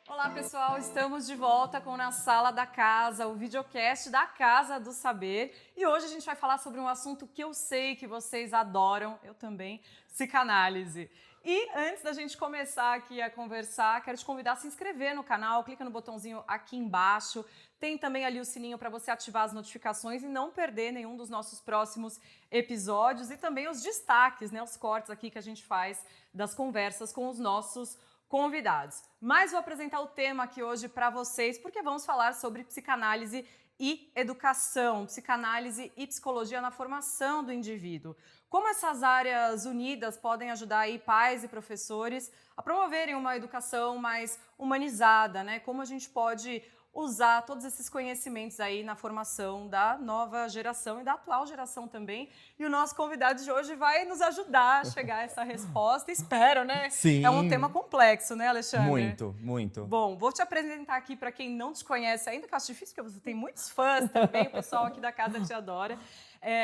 Olá pessoal, estamos de volta com Na Sala da Casa, o videocast da Casa do Saber. E hoje a gente vai falar sobre um assunto que eu sei que vocês adoram, eu também, psicanálise. E antes da gente começar aqui a conversar, quero te convidar a se inscrever no canal, clica no botãozinho aqui embaixo. Tem também ali o sininho para você ativar as notificações e não perder nenhum dos nossos próximos episódios e também os destaques, né, os cortes aqui que a gente faz das conversas com os nossos convidados. Mas vou apresentar o tema aqui hoje para vocês, porque vamos falar sobre psicanálise e educação, psicanálise e psicologia na formação do indivíduo. Como essas áreas unidas podem ajudar aí pais e professores a promoverem uma educação mais humanizada, né? Como a gente pode usar todos esses conhecimentos aí na formação da nova geração e da atual geração também. E o nosso convidado de hoje vai nos ajudar a chegar a essa resposta. Espero, né? É um tema Sim, complexo, né, Alexandre? muito, muito. Bom, vou te apresentar aqui para quem não te conhece ainda, que eu acho difícil, porque você tem muitos fãs também, o pessoal aqui da casa te adora.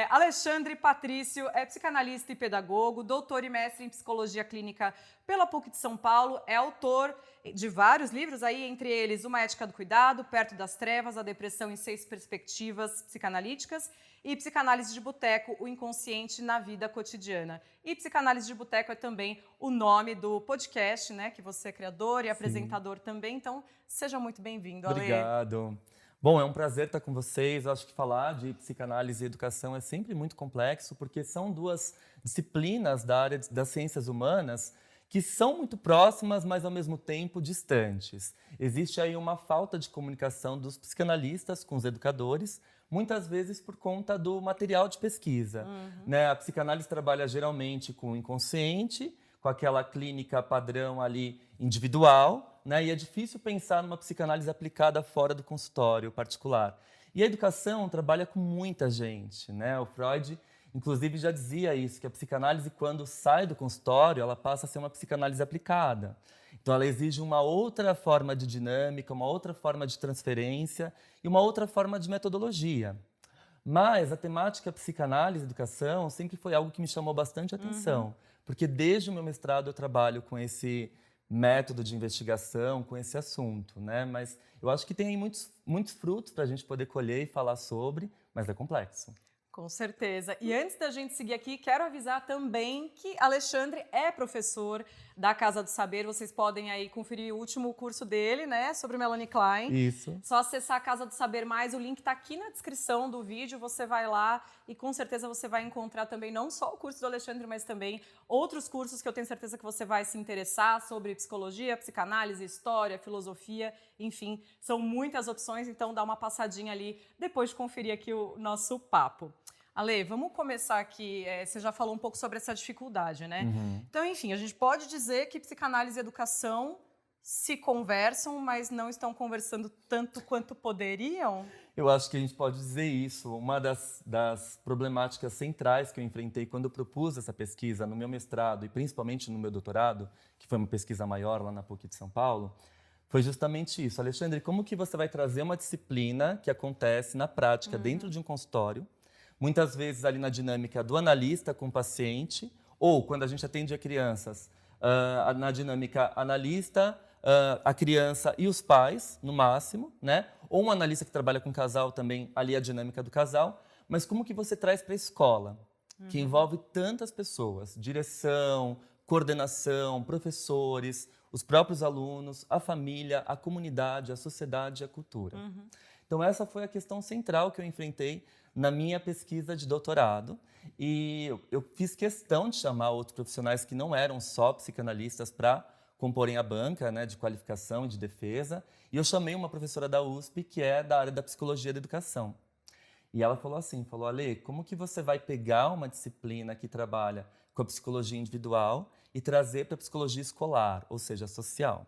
Alexandre Patrício é psicanalista e pedagogo, doutor e mestre em psicologia clínica pela PUC de São Paulo, é autor de vários livros, aí, entre eles Uma Ética do Cuidado, Perto das Trevas, A Depressão em 6 Perspectivas Psicanalíticas e Psicanálise de Boteco, o Inconsciente na Vida Cotidiana. E Psicanálise de Boteco é também o nome do podcast, né, que você é criador e Sim, apresentador também, então seja muito bem-vindo, Ale. obrigado. Bom, é um prazer estar com vocês. Eu acho que falar de psicanálise e educação é sempre muito complexo, porque são duas disciplinas da área das ciências humanas que são muito próximas, mas ao mesmo tempo distantes. Existe aí uma falta de comunicação dos psicanalistas com os educadores, muitas vezes por conta do material de pesquisa, né? A psicanálise trabalha geralmente com o inconsciente, com aquela clínica padrão ali individual, né? E é difícil pensar numa psicanálise aplicada fora do consultório particular. E a educação trabalha com muita gente, né? O Freud, inclusive, já dizia isso, que a psicanálise, quando sai do consultório, ela passa a ser uma psicanálise aplicada. Então, ela exige uma outra forma de dinâmica, uma outra forma de transferência e uma outra forma de metodologia. Mas a temática psicanálise e educação sempre foi algo que me chamou bastante atenção, porque desde o meu mestrado eu trabalho com esse método de investigação, com esse assunto, né? Mas eu acho que tem aí muitos frutos para a gente poder colher e falar sobre, mas é complexo. Com certeza. E antes da gente seguir aqui, quero avisar também que Alexandre é professor da Casa do Saber. Vocês podem aí conferir o último curso dele, né, sobre Melanie Klein. Isso. Só acessar a Casa do Saber Mais, o link está aqui na descrição do vídeo, você vai lá e com certeza você vai encontrar também não só o curso do Alexandre, mas também outros cursos que eu tenho certeza que você vai se interessar sobre psicologia, psicanálise, história, filosofia, enfim, são muitas opções, então dá uma passadinha ali depois de conferir aqui o nosso papo. Ale, vamos começar aqui. Você já falou um pouco sobre essa dificuldade, né? Uhum. Então, enfim, a gente pode dizer que psicanálise e educação se conversam, mas não estão conversando tanto quanto poderiam? Eu acho que a gente pode dizer isso. Uma das problemáticas centrais que eu enfrentei quando eu propus essa pesquisa no meu mestrado e principalmente no meu doutorado, que foi uma pesquisa maior lá na PUC de São Paulo, foi justamente isso. Alexandre, como que você vai trazer uma disciplina que acontece na prática dentro de um consultório, muitas vezes ali na dinâmica do analista com o paciente, ou quando a gente atende a crianças, na dinâmica analista, a criança e os pais, no máximo, né? Ou um analista que trabalha com casal também, ali a dinâmica do casal, mas como que você traz para a escola, que envolve tantas pessoas, direção, coordenação, professores, os próprios alunos, a família, a comunidade, a sociedade e a cultura. Então essa foi a questão central que eu enfrentei na minha pesquisa de doutorado e eu fiz questão de chamar outros profissionais que não eram só psicanalistas para comporem a banca, né, de qualificação e de defesa, e eu chamei uma professora da USP que é da área da psicologia da educação. E ela falou assim, falou, Ale, como que você vai pegar uma disciplina que trabalha com a psicologia individual e trazer para a psicologia escolar, ou seja, social?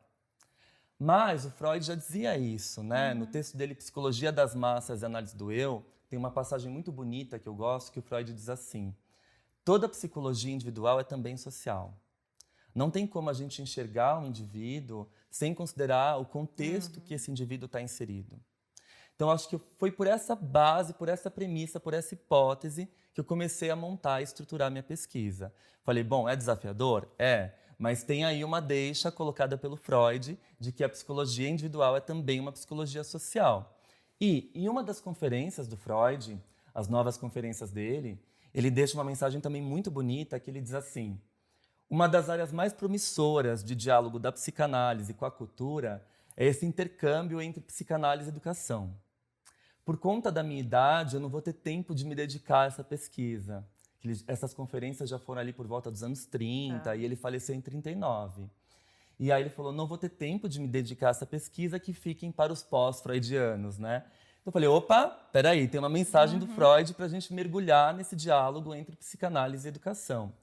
Mas o Freud já dizia isso, né? No texto dele, Psicologia das Massas e Análise do Eu, tem uma passagem muito bonita que eu gosto, que o Freud diz assim: toda psicologia individual é também social. Não tem como a gente enxergar um indivíduo sem considerar o contexto que esse indivíduo está inserido. Então, acho que foi por essa base, por essa premissa, por essa hipótese que eu comecei a montar e estruturar minha pesquisa. Falei, bom, é desafiador? É, mas tem aí uma deixa colocada pelo Freud de que a psicologia individual é também uma psicologia social. E em uma das conferências do Freud, as novas conferências dele, ele deixa uma mensagem também muito bonita que ele diz assim: uma das áreas mais promissoras de diálogo da psicanálise com a cultura é esse intercâmbio entre psicanálise e educação. Por conta da minha idade, eu não vou ter tempo de me dedicar a essa pesquisa. Essas conferências já foram ali por volta dos anos 30 e ele faleceu em 39. E aí ele falou, não vou ter tempo de me dedicar a essa pesquisa, que fiquem para os pós-freudianos, né? Então eu falei, opa, peraí, tem uma mensagem do Freud para a gente mergulhar nesse diálogo entre psicanálise e educação.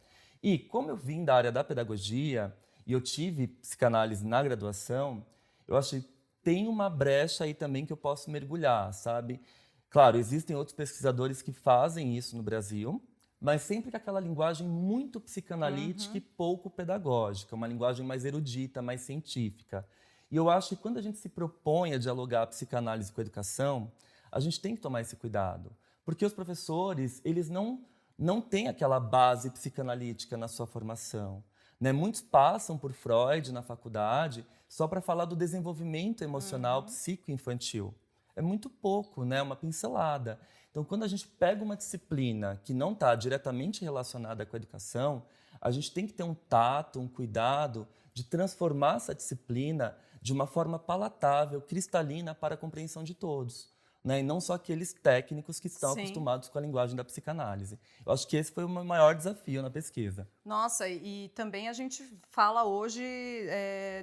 E como eu vim da área da pedagogia e eu tive psicanálise na graduação, eu achei tem uma brecha aí também que eu posso mergulhar, sabe? Claro, existem outros pesquisadores que fazem isso no Brasil, mas sempre com aquela linguagem muito psicanalítica e pouco pedagógica, uma linguagem mais erudita, mais científica. E eu acho que quando a gente se propõe a dialogar a psicanálise com a educação, a gente tem que tomar esse cuidado, porque os professores, eles não têm aquela base psicanalítica na sua formação. Né? Muitos passam por Freud na faculdade só para falar do desenvolvimento emocional psicoinfantil. É muito pouco, né? Uma pincelada. Então, quando a gente pega uma disciplina que não está diretamente relacionada com a educação, a gente tem que ter um tato, um cuidado de transformar essa disciplina de uma forma palatável, cristalina para a compreensão de todos. Né? E não só aqueles técnicos que estão acostumados com a linguagem da psicanálise. Eu acho que esse foi o meu maior desafio na pesquisa. Nossa, e também a gente fala hoje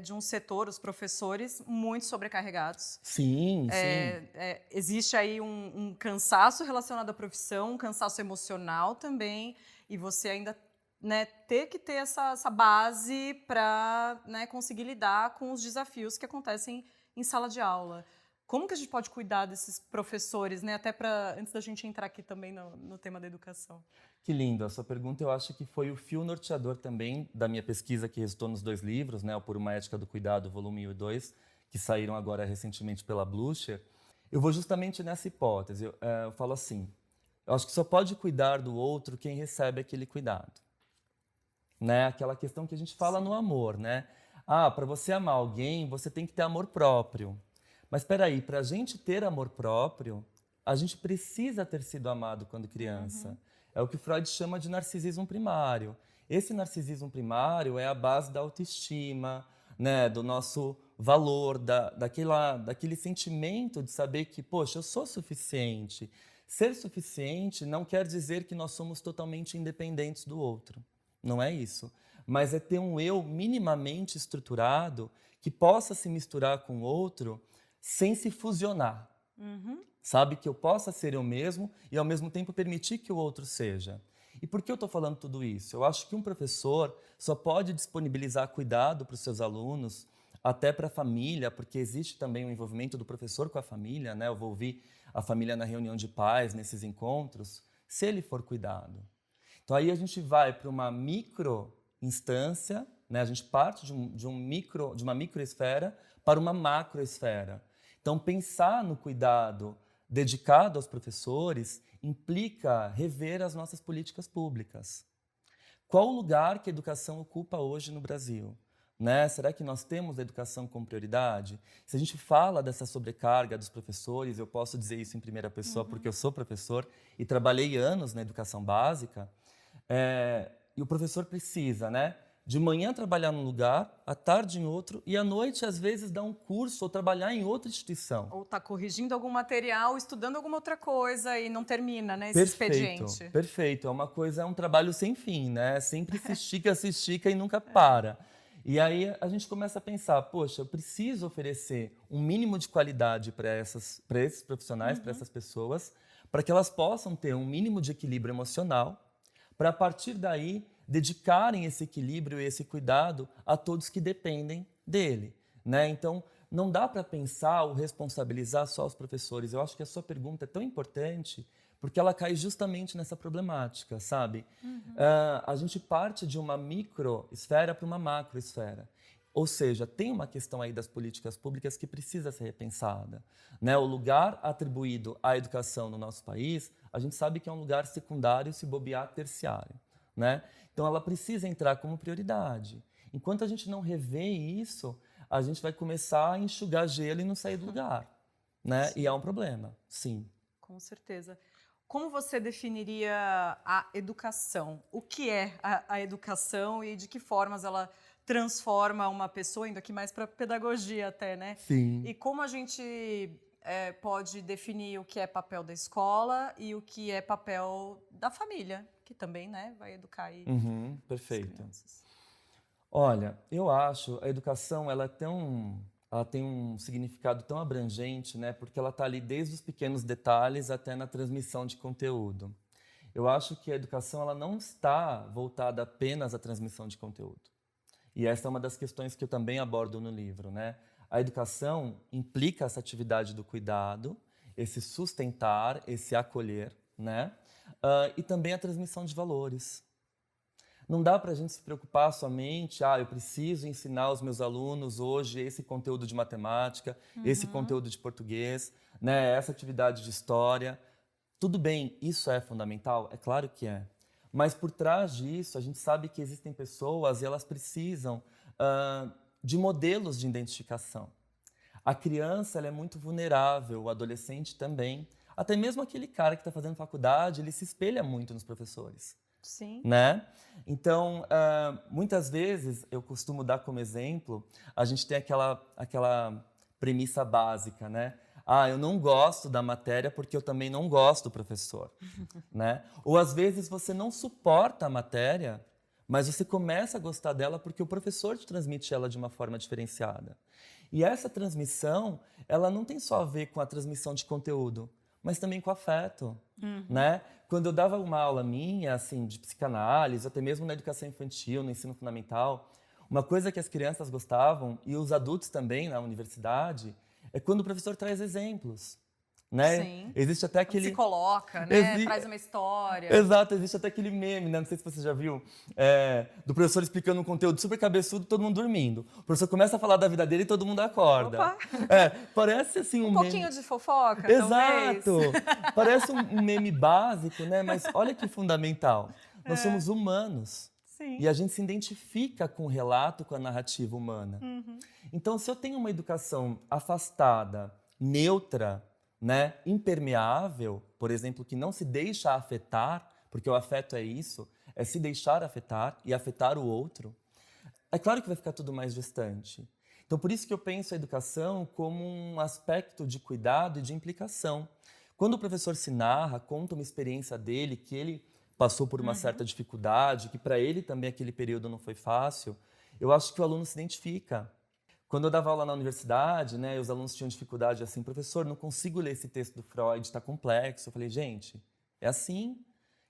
de um setor, os professores, muito sobrecarregados. Sim. Existe aí um cansaço relacionado à profissão, um cansaço emocional também, e você ainda ter que ter essa base para conseguir lidar com os desafios que acontecem em sala de aula. Como que a gente pode cuidar desses professores, até antes da gente entrar aqui também no tema da educação? Que lindo, a sua pergunta eu acho que foi o fio norteador também da minha pesquisa que resultou nos 2 livros, né, o Por uma Ética do Cuidado, volume 1 e 2, que saíram agora recentemente pela Blucher. Eu vou justamente nessa hipótese, eu falo assim, eu acho que só pode cuidar do outro quem recebe aquele cuidado. Né? Aquela questão que a gente fala no amor, né? Para você amar alguém, você tem que ter amor próprio. Mas espera aí, para a gente ter amor próprio, a gente precisa ter sido amado quando criança. É o que Freud chama de narcisismo primário. Esse narcisismo primário é a base da autoestima, né, do nosso valor, daquele sentimento de saber que, poxa, eu sou suficiente. Ser suficiente não quer dizer que nós somos totalmente independentes do outro. Não é isso. Mas é ter um eu minimamente estruturado que possa se misturar com o outro sem se fusionar. Sabe? Que eu possa ser eu mesmo e, ao mesmo tempo, permitir que o outro seja. E por que eu estou falando tudo isso? Eu acho que um professor só pode disponibilizar cuidado para os seus alunos, até para a família, porque existe também o envolvimento do professor com a família, né? Eu vou ouvir a família na reunião de pais, nesses encontros, se ele for cuidado. Então, aí a gente vai para uma micro-instância, né? A gente parte de uma microesfera para uma macroesfera. Então, pensar no cuidado dedicado aos professores implica rever as nossas políticas públicas. Qual o lugar que a educação ocupa hoje no Brasil? Né? Será que nós temos a educação como prioridade? Se a gente fala dessa sobrecarga dos professores, eu posso dizer isso em primeira pessoa porque eu sou professor e trabalhei anos na educação básica, e o professor precisa, né? De manhã trabalhar num lugar, à tarde em outro, e à noite, às vezes, dar um curso ou trabalhar em outra instituição. Ou está corrigindo algum material, estudando alguma outra coisa e não termina, esse expediente. Perfeito. É um trabalho sem fim, né? Sempre se estica e nunca para. E aí a gente começa a pensar, poxa, eu preciso oferecer um mínimo de qualidade para esses profissionais, para essas pessoas, para que elas possam ter um mínimo de equilíbrio emocional, para a partir daí dedicarem esse equilíbrio e esse cuidado a todos que dependem dele. Né? Então, não dá para pensar ou responsabilizar só os professores. Eu acho que a sua pergunta é tão importante porque ela cai justamente nessa problemática, sabe? A gente parte de uma microesfera para uma macroesfera. Ou seja, tem uma questão aí das políticas públicas que precisa ser repensada, né? O lugar atribuído à educação no nosso país, a gente sabe que é um lugar secundário, se bobear, terciário, né? Então ela precisa entrar como prioridade. Enquanto a gente não revê isso, a gente vai começar a enxugar gelo e não sair do lugar, né? E é um problema, sim. Com certeza. Como você definiria a educação? O que é a educação e de que formas ela transforma uma pessoa, indo aqui mais para pedagogia até, né? Sim. E como a gente pode definir o que é papel da escola e o que é papel da família, que também, né, vai educar aí as Perfeito. crianças. Olha, eu acho a educação ela tem um significado tão abrangente, né? Porque ela está ali desde os pequenos detalhes até na transmissão de conteúdo. Eu acho que a educação ela não está voltada apenas à transmissão de conteúdo. E essa é uma das questões que eu também abordo no livro, né? A educação implica essa atividade do cuidado, esse sustentar, esse acolher, né? E também a transmissão de valores. Não dá para a gente se preocupar somente, eu preciso ensinar os meus alunos hoje esse conteúdo de matemática, esse conteúdo de português, né, essa atividade de história. Tudo bem, isso é fundamental? É claro que é. Mas por trás disso, a gente sabe que existem pessoas e elas precisam de modelos de identificação. A criança ela é muito vulnerável, o adolescente também. Até mesmo aquele cara que está fazendo faculdade, ele se espelha muito nos professores. Sim. Né? Então, muitas vezes, eu costumo dar como exemplo, a gente tem aquela premissa básica, né? Eu não gosto da matéria porque eu também não gosto do professor, né? Ou às vezes você não suporta a matéria, mas você começa a gostar dela porque o professor te transmite ela de uma forma diferenciada. E essa transmissão, ela não tem só a ver com a transmissão de conteúdo, mas também com afeto, né? Quando eu dava uma aula minha, assim, de psicanálise, até mesmo na educação infantil, no ensino fundamental, uma coisa que as crianças gostavam, e os adultos também na universidade, é quando o professor traz exemplos, né? Sim. Existe até aquele... Se coloca, né? Traz uma história. Exato, existe até aquele meme, né? Não sei se você já viu, do professor explicando um conteúdo super cabeçudo, todo mundo dormindo. O professor começa a falar da vida dele e todo mundo acorda. Opa! Parece assim um meme... pouquinho de fofoca, Exato! talvez. Parece um meme básico, né? Mas olha que fundamental. Nós somos humanos. Sim. E a gente se identifica com o relato, com a narrativa humana. Então, se eu tenho uma educação afastada, neutra, né, impermeável, por exemplo, que não se deixa afetar, porque o afeto é isso, é se deixar afetar e afetar o outro, é claro que vai ficar tudo mais distante. Então, por isso que eu penso a educação como um aspecto de cuidado e de implicação. Quando o professor se narra, conta uma experiência dele, que ele passou por uma certa dificuldade, que para ele também aquele período não foi fácil, eu acho que o aluno se identifica. Quando eu dava aula na universidade, né, e os alunos tinham dificuldade assim, professor, não consigo ler esse texto do Freud, está complexo. Eu falei, gente, é assim.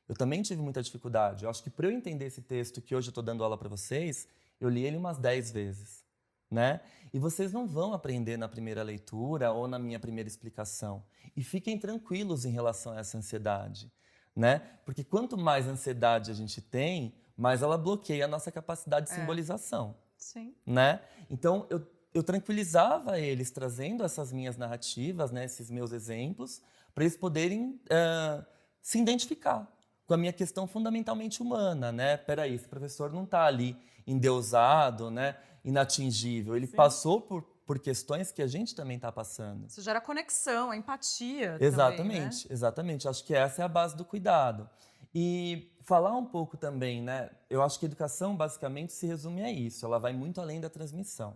Eu também tive muita dificuldade. Eu acho que para eu entender esse texto que hoje eu estou dando aula para vocês, eu li ele umas 10 vezes, né? E vocês não vão aprender na primeira leitura ou na minha primeira explicação. E fiquem tranquilos em relação a essa ansiedade, né? Porque quanto mais ansiedade a gente tem, mais ela bloqueia a nossa capacidade de simbolização. Sim. Né? Então, eu tranquilizava eles trazendo essas minhas narrativas, né, esses meus exemplos, para eles poderem se identificar com a minha questão fundamentalmente humana. Né? Peraí, esse professor não está ali endeusado, né, inatingível. Ele passou por questões que a gente também está passando. Isso gera conexão, empatia. Exatamente, também, né? exatamente. Acho que essa é a base do cuidado. E falar um pouco também, né? Eu acho que a educação basicamente se resume a isso. Ela vai muito além da transmissão.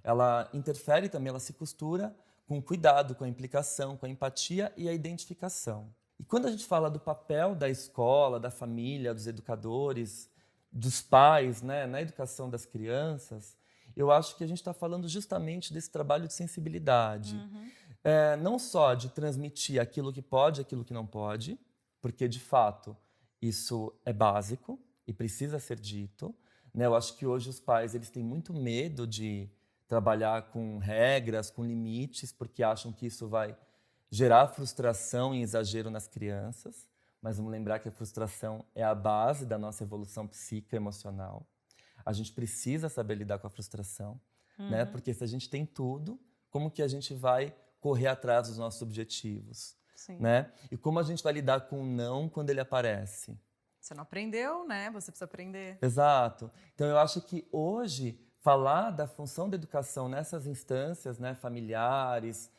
Ela interfere também, ela se costura com o cuidado, com a implicação, com a empatia e a identificação. E quando a gente fala do papel da escola, da família, dos educadores, dos pais, né, na educação das crianças, eu acho que a gente está falando justamente desse trabalho de sensibilidade. Não só de transmitir aquilo que pode, aquilo que não pode, porque, de fato, isso é básico e precisa ser dito. Né? Eu acho que hoje os pais eles têm muito medo de trabalhar com regras, com limites, porque acham que isso vai gerar frustração e exagero nas crianças. Mas vamos lembrar que a frustração é a base da nossa evolução psíquica e emocional. A gente precisa saber lidar com a frustração, né? Porque se a gente tem tudo, como que a gente vai correr atrás dos nossos objetivos, Sim. né? E como a gente vai lidar com o não quando ele aparece? Você não aprendeu, né? Você precisa aprender. Exato. Então, eu acho que hoje, falar da função da educação nessas instâncias, né, familiares,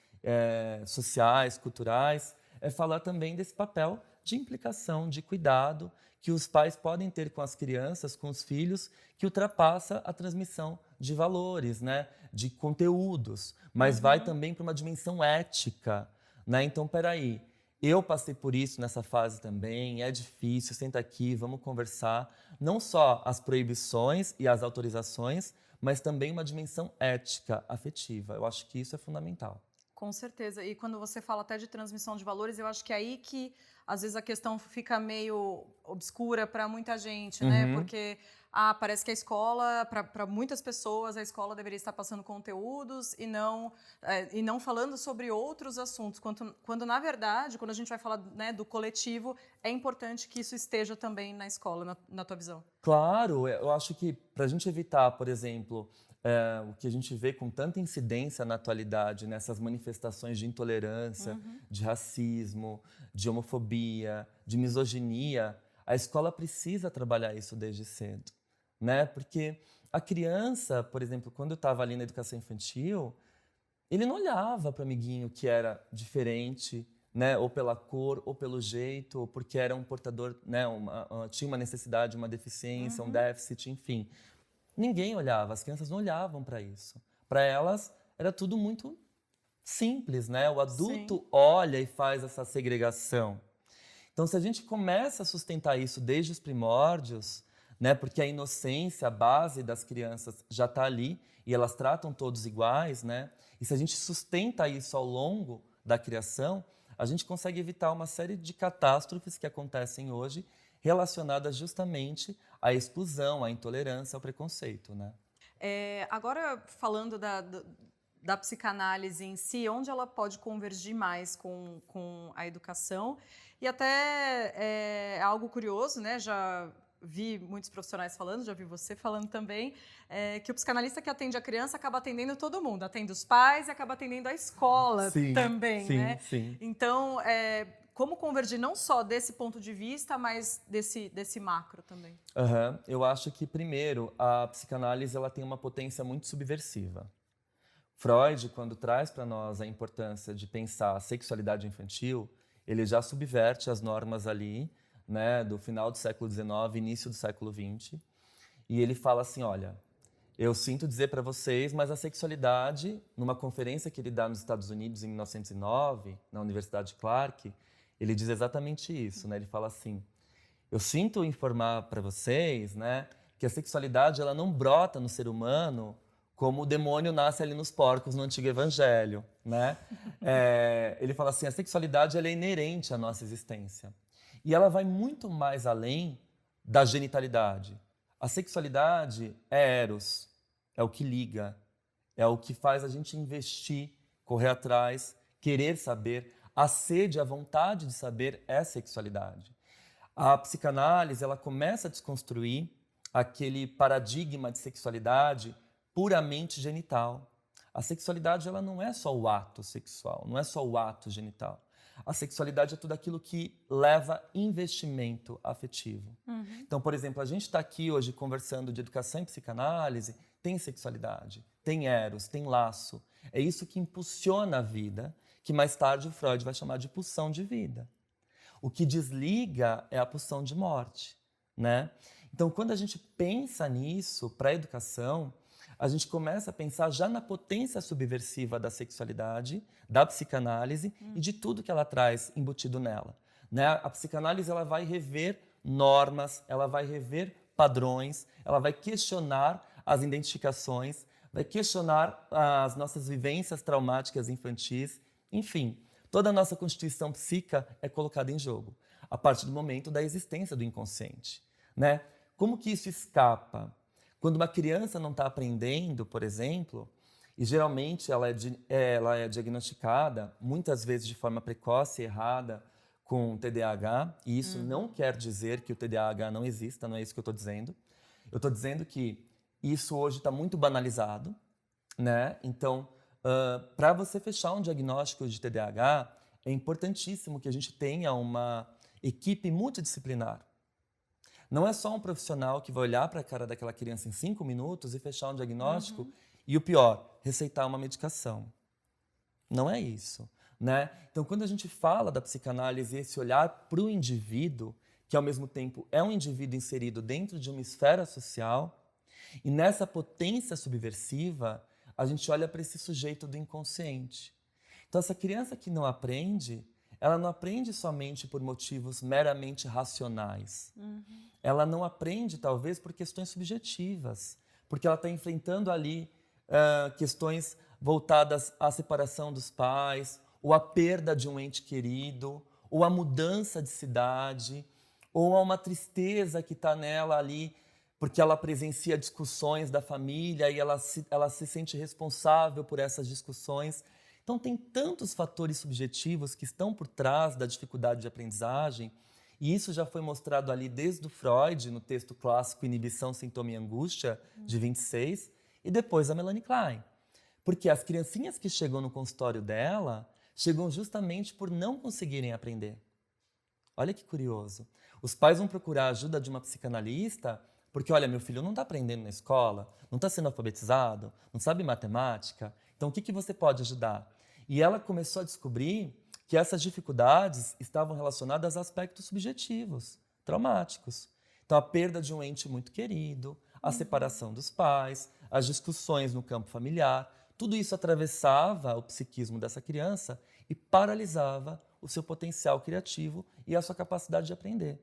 sociais, culturais, é falar também desse papel de implicação, de cuidado que os pais podem ter com as crianças, com os filhos, que ultrapassa a transmissão de valores, né, de conteúdos, mas vai também para uma dimensão ética, né? Então, peraí, eu passei por isso nessa fase também, é difícil, senta aqui, vamos conversar. Não só as proibições e as autorizações, mas também uma dimensão ética, afetiva. Eu acho que isso é fundamental. Com certeza. E quando você fala até de transmissão de valores, eu acho que é aí que, às vezes, a questão fica meio obscura para muita gente, né? Porque parece que a escola, para muitas pessoas, a escola deveria estar passando conteúdos e não falando sobre outros assuntos. Quando, na verdade, quando a gente vai falar, né, do coletivo, é importante que isso esteja também na escola, na tua visão. Claro, eu acho que para a gente evitar, por exemplo, o que a gente vê com tanta incidência na atualidade, nessas manifestações de intolerância, de racismo, de homofobia, de misoginia, a escola precisa trabalhar isso desde cedo, né? Porque a criança, por exemplo, quando eu estava ali na educação infantil, ele não olhava para o amiguinho que era diferente, né? Ou pela cor, ou pelo jeito, ou porque era um portador, né? Tinha uma necessidade, uma deficiência, um déficit, enfim. Ninguém olhava, as crianças não olhavam para isso. Para elas, era tudo muito simples, né? O adulto olha e faz essa segregação. Então, se a gente começa a sustentar isso desde os primórdios, né? Porque a inocência, a base das crianças já está ali e elas tratam todos iguais, né? E se a gente sustenta isso ao longo da criação, a gente consegue evitar uma série de catástrofes que acontecem hoje relacionadas justamente à exclusão, à intolerância, ao preconceito, né? Agora, falando da psicanálise em si, onde ela pode convergir mais com a educação, e até é algo curioso, né? Já vi muitos profissionais falando, já vi você falando também, que o psicanalista que atende a criança acaba atendendo todo mundo, atende os pais e acaba atendendo a escola também, né? Sim. Então, como convergir não só desse ponto de vista, mas desse macro também? Eu acho que, primeiro, a psicanálise ela tem uma potência muito subversiva. Freud, quando traz para nós a importância de pensar a sexualidade infantil, ele já subverte as normas ali, né, do final do século XIX, início do século XX, e ele fala assim, olha, eu sinto dizer para vocês, mas a sexualidade, numa conferência que ele dá nos Estados Unidos em 1909, na Universidade Clark, ele diz exatamente isso, né? Ele fala assim, eu sinto informar para vocês, né, que a sexualidade ela não brota no ser humano como o demônio nasce ali nos porcos no Antigo Evangelho, né? Ele fala assim, a sexualidade ela é inerente à nossa existência. E ela vai muito mais além da genitalidade. A sexualidade é eros, é o que liga, é o que faz a gente investir, correr atrás, querer saber. A sede, a vontade de saber é sexualidade. A psicanálise ela começa a desconstruir aquele paradigma de sexualidade puramente genital. A sexualidade ela não é só o ato sexual, não é só o ato genital. A sexualidade é tudo aquilo que leva investimento afetivo. Então, por exemplo, a gente está aqui hoje conversando de educação e psicanálise, tem sexualidade, tem eros, tem laço. É isso que impulsiona a vida, que mais tarde o Freud vai chamar de pulsão de vida. O que desliga é a pulsão de morte, né? Então, quando a gente pensa nisso para a educação, a gente começa a pensar já na potência subversiva da sexualidade, da psicanálise e de tudo que ela traz embutido nela, né? A psicanálise ela vai rever normas, ela vai rever padrões, ela vai questionar as identificações, vai questionar as nossas vivências traumáticas infantis, enfim, toda a nossa constituição psíquica é colocada em jogo a partir do momento da existência do inconsciente, né? Como que isso escapa? Quando uma criança não está aprendendo, por exemplo, e geralmente ela é diagnosticada, muitas vezes de forma precoce e errada, com TDAH, e isso não quer dizer que o TDAH não exista, não é isso que eu estou dizendo. Eu estou dizendo que isso hoje está muito banalizado, né? Então, para você fechar um diagnóstico de TDAH, é importantíssimo que a gente tenha uma equipe multidisciplinar. Não é só um profissional que vai olhar para a cara daquela criança em 5 minutos e fechar um diagnóstico e, o pior, receitar uma medicação. Não é isso, né? Então, quando a gente fala da psicanálise, esse olhar para o indivíduo, que ao mesmo tempo é um indivíduo inserido dentro de uma esfera social, e nessa potência subversiva, a gente olha para esse sujeito do inconsciente. Então, essa criança que não aprende, ela não aprende somente por motivos meramente racionais. Ela não aprende, talvez, por questões subjetivas, porque ela está enfrentando ali questões voltadas à separação dos pais, ou à perda de um ente querido, ou à mudança de cidade, ou a uma tristeza que está nela ali, porque ela presencia discussões da família e ela se sente responsável por essas discussões. Então, tem tantos fatores subjetivos que estão por trás da dificuldade de aprendizagem, e isso já foi mostrado ali desde o Freud, no texto clássico Inibição, Sintoma e Angústia, de 26, e depois a Melanie Klein. Porque as criancinhas que chegam no consultório dela, chegam justamente por não conseguirem aprender. Olha que curioso. Os pais vão procurar a ajuda de uma psicanalista porque, olha, meu filho não está aprendendo na escola, não está sendo alfabetizado, não sabe matemática, então o que você pode ajudar? E ela começou a descobrir que essas dificuldades estavam relacionadas a aspectos subjetivos, traumáticos. Então, a perda de um ente muito querido, a separação dos pais, as discussões no campo familiar, tudo isso atravessava o psiquismo dessa criança e paralisava o seu potencial criativo e a sua capacidade de aprender.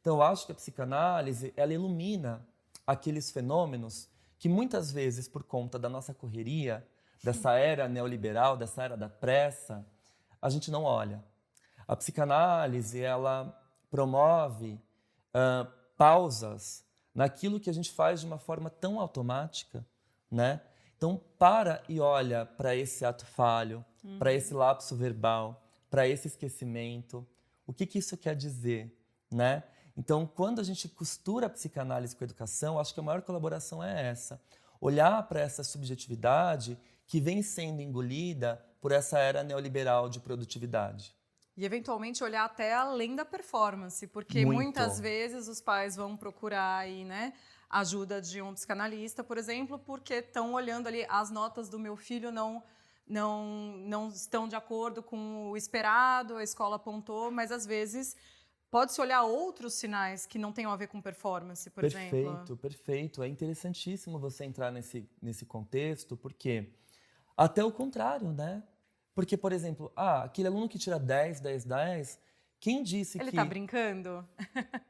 Então, eu acho que a psicanálise, ela ilumina aqueles fenômenos que muitas vezes, por conta da nossa correria, dessa era neoliberal, dessa era da pressa, a gente não olha. A psicanálise, ela promove pausas naquilo que a gente faz de uma forma tão automática, né? Então, para e olha para esse ato falho, para esse lapso verbal, para esse esquecimento. O que isso quer dizer, né? Então, quando a gente costura a psicanálise com a educação, acho que a maior colaboração é essa. Olhar para essa subjetividade que vem sendo engolida por essa era neoliberal de produtividade. E, eventualmente, olhar até além da performance, porque muitas vezes os pais vão procurar aí, né, ajuda de um psicanalista, por exemplo, porque estão olhando ali as notas do meu filho não estão de acordo com o esperado, a escola apontou, mas às vezes pode-se olhar outros sinais que não tenham a ver com performance, por exemplo. Perfeito. É interessantíssimo você entrar nesse contexto, porque até o contrário, né? Porque, por exemplo, aquele aluno que tira 10, 10, 10, quem disse que... Ele está brincando?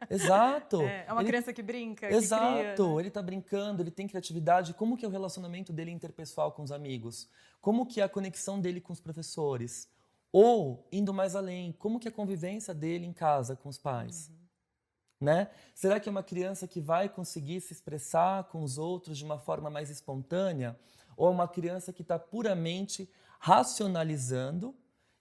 Exato. É uma criança que brinca, Exato. que cria, né? Ele está brincando, ele tem criatividade. Como que é o relacionamento dele interpessoal com os amigos? Como que é a conexão dele com os professores? Ou, indo mais além, como que é a convivência dele em casa com os pais? Né? Será que é uma criança que vai conseguir se expressar com os outros de uma forma mais espontânea? Ou é uma criança que está puramente racionalizando,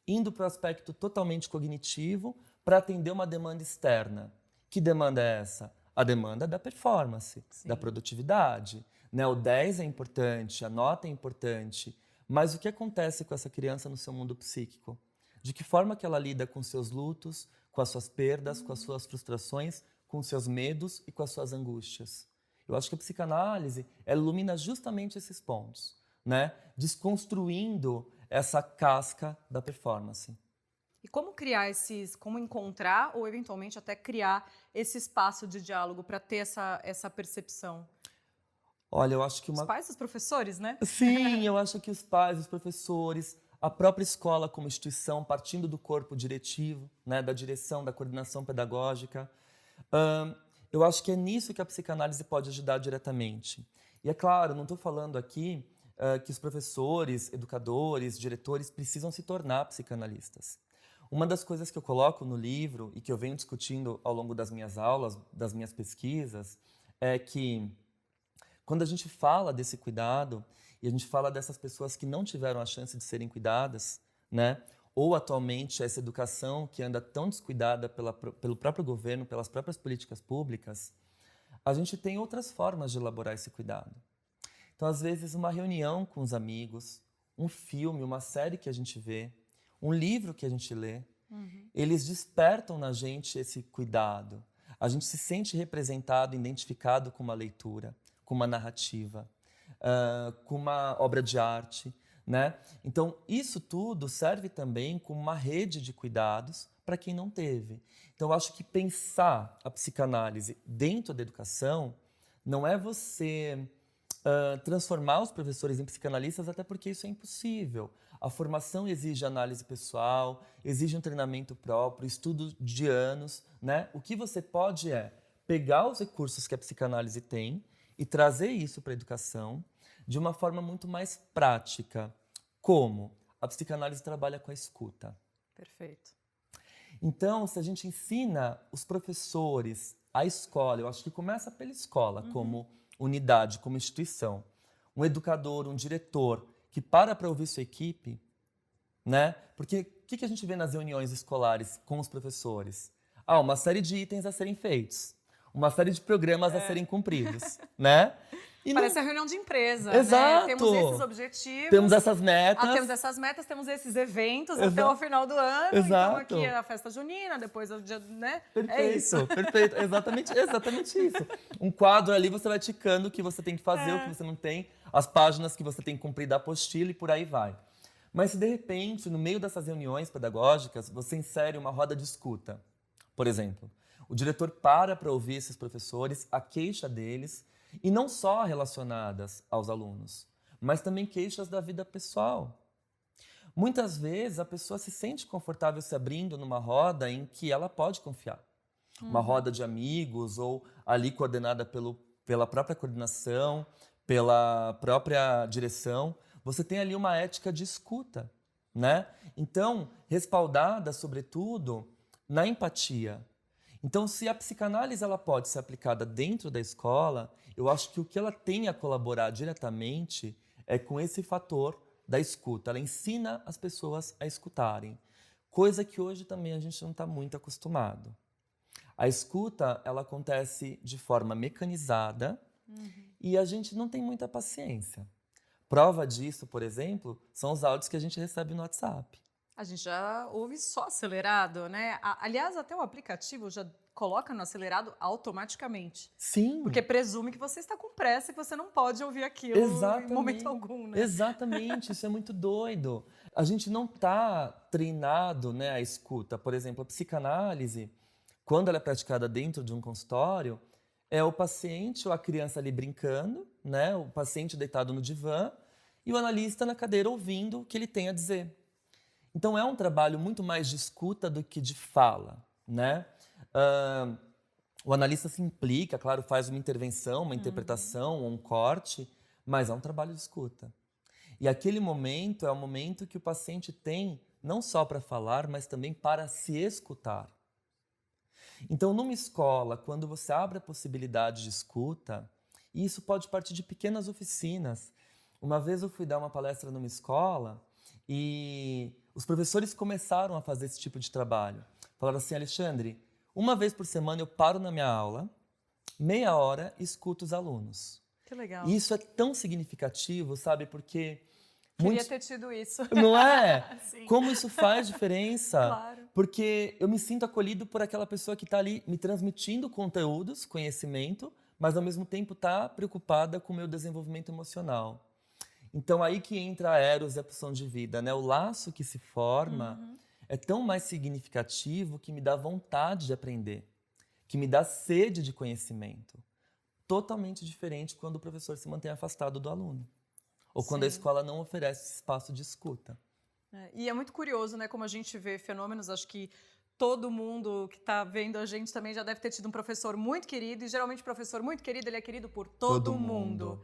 indo para o aspecto totalmente cognitivo para atender uma demanda externa? Que demanda é essa? A demanda da performance, da produtividade. Né? O 10 é importante, a nota é importante, mas o que acontece com essa criança no seu mundo psíquico? De que forma que ela lida com seus lutos, com as suas perdas, com as suas frustrações, com os seus medos e com as suas angústias? Eu acho que a psicanálise ilumina justamente esses pontos, né? Desconstruindo essa casca da performance. E como como encontrar ou eventualmente até criar esse espaço de diálogo para ter essa percepção? Olha, eu acho que Os pais e os professores, né? Sim, eu acho que os pais, os professores, a própria escola como instituição, partindo do corpo diretivo, né, da direção, da coordenação pedagógica, eu acho que é nisso que a psicanálise pode ajudar diretamente. E é claro, não estou falando aqui que os professores, educadores, diretores precisam se tornar psicanalistas. Uma das coisas que eu coloco no livro e que eu venho discutindo ao longo das minhas aulas, das minhas pesquisas, é que quando a gente fala desse cuidado e a gente fala dessas pessoas que não tiveram a chance de serem cuidadas, né? Ou atualmente essa educação que anda tão descuidada pelo próprio governo, pelas próprias políticas públicas, a gente tem outras formas de elaborar esse cuidado. Então, às vezes, uma reunião com os amigos, um filme, uma série que a gente vê, um livro que a gente lê, eles despertam na gente esse cuidado. A gente se sente representado, identificado com uma leitura, com uma narrativa, com uma obra de arte, né? Então, isso tudo serve também como uma rede de cuidados para quem não teve. Então, eu acho que pensar a psicanálise dentro da educação não é você transformar os professores em psicanalistas, até porque isso é impossível. A formação exige análise pessoal, exige um treinamento próprio, estudo de anos, né? O que você pode é pegar os recursos que a psicanálise tem e trazer isso para a educação de uma forma muito mais prática. Como? A psicanálise trabalha com a escuta. Perfeito. Então, se a gente ensina os professores, a escola, eu acho que começa pela escola, como unidade, como instituição. Um educador, um diretor que para ouvir sua equipe, né? Porque o que a gente vê nas reuniões escolares com os professores? Uma série de itens a serem feitos, uma série de programas a serem cumpridos, né? E Parece a reunião de empresa, Exato. né? Temos esses objetivos. Temos essas metas. Temos essas metas, temos esses eventos até Exato. o final do ano. Exato. Então aqui é a festa junina, depois é o dia, né? Perfeito, é isso. Perfeito. Exatamente isso. Um quadro ali, você vai ticando o que você tem que fazer, o que você não tem, as páginas que você tem que cumprir da apostila e por aí vai. Mas se de repente, no meio dessas reuniões pedagógicas, você insere uma roda de escuta, por exemplo, o diretor para ouvir esses professores, a queixa deles, e não só relacionadas aos alunos, mas também queixas da vida pessoal. Muitas vezes a pessoa se sente confortável se abrindo numa roda em que ela pode confiar. Uma roda de amigos ou ali coordenada pela própria coordenação, pela própria direção. Você tem ali uma ética de escuta, né? Então, respaldada, sobretudo, na empatia. Então, se a psicanálise ela pode ser aplicada dentro da escola, eu acho que o que ela tem a colaborar diretamente é com esse fator da escuta. Ela ensina as pessoas a escutarem, coisa que hoje também a gente não está muito acostumado. A escuta ela acontece de forma mecanizada e a gente não tem muita paciência. Prova disso, por exemplo, são os áudios que a gente recebe no WhatsApp. A gente já ouve só acelerado, né? Aliás, até o aplicativo já coloca no acelerado automaticamente. Sim. Porque presume que você está com pressa e que você não pode ouvir aquilo em momento algum, né? Exatamente, isso é muito doido. A gente não está treinado, né, a escuta. Por exemplo, a psicanálise, quando ela é praticada dentro de um consultório, é o paciente ou a criança ali brincando, né, o paciente deitado no divã e o analista na cadeira ouvindo o que ele tem a dizer. Então, é um trabalho muito mais de escuta do que de fala, né? O analista se implica, claro, faz uma intervenção, uma interpretação, um corte, mas é um trabalho de escuta. E aquele momento é o momento que o paciente tem não só para falar, mas também para se escutar. Então, numa escola, quando você abre a possibilidade de escuta, e isso pode partir de pequenas oficinas. Uma vez eu fui dar uma palestra numa escola e os professores começaram a fazer esse tipo de trabalho. Falaram assim, Alexandre, uma vez por semana eu paro na minha aula, meia hora, escuto os alunos. Que legal. E isso é tão significativo, sabe? Porque... Queria ter tido isso. Não é? Sim. Como isso faz diferença? Claro. Porque eu me sinto acolhido por aquela pessoa que está ali me transmitindo conteúdos, conhecimento, mas ao mesmo tempo está preocupada com o meu desenvolvimento emocional. Então, aí que entra a Eros e a pulsão de vida, né? O laço que se forma é tão mais significativo que me dá vontade de aprender, que me dá sede de conhecimento. Totalmente diferente quando o professor se mantém afastado do aluno. Ou quando a escola não oferece espaço de escuta. E é muito curioso, né? Como a gente vê fenômenos, acho que todo mundo que está vendo a gente também já deve ter tido um professor muito querido, e geralmente o professor muito querido, ele é querido por todo mundo.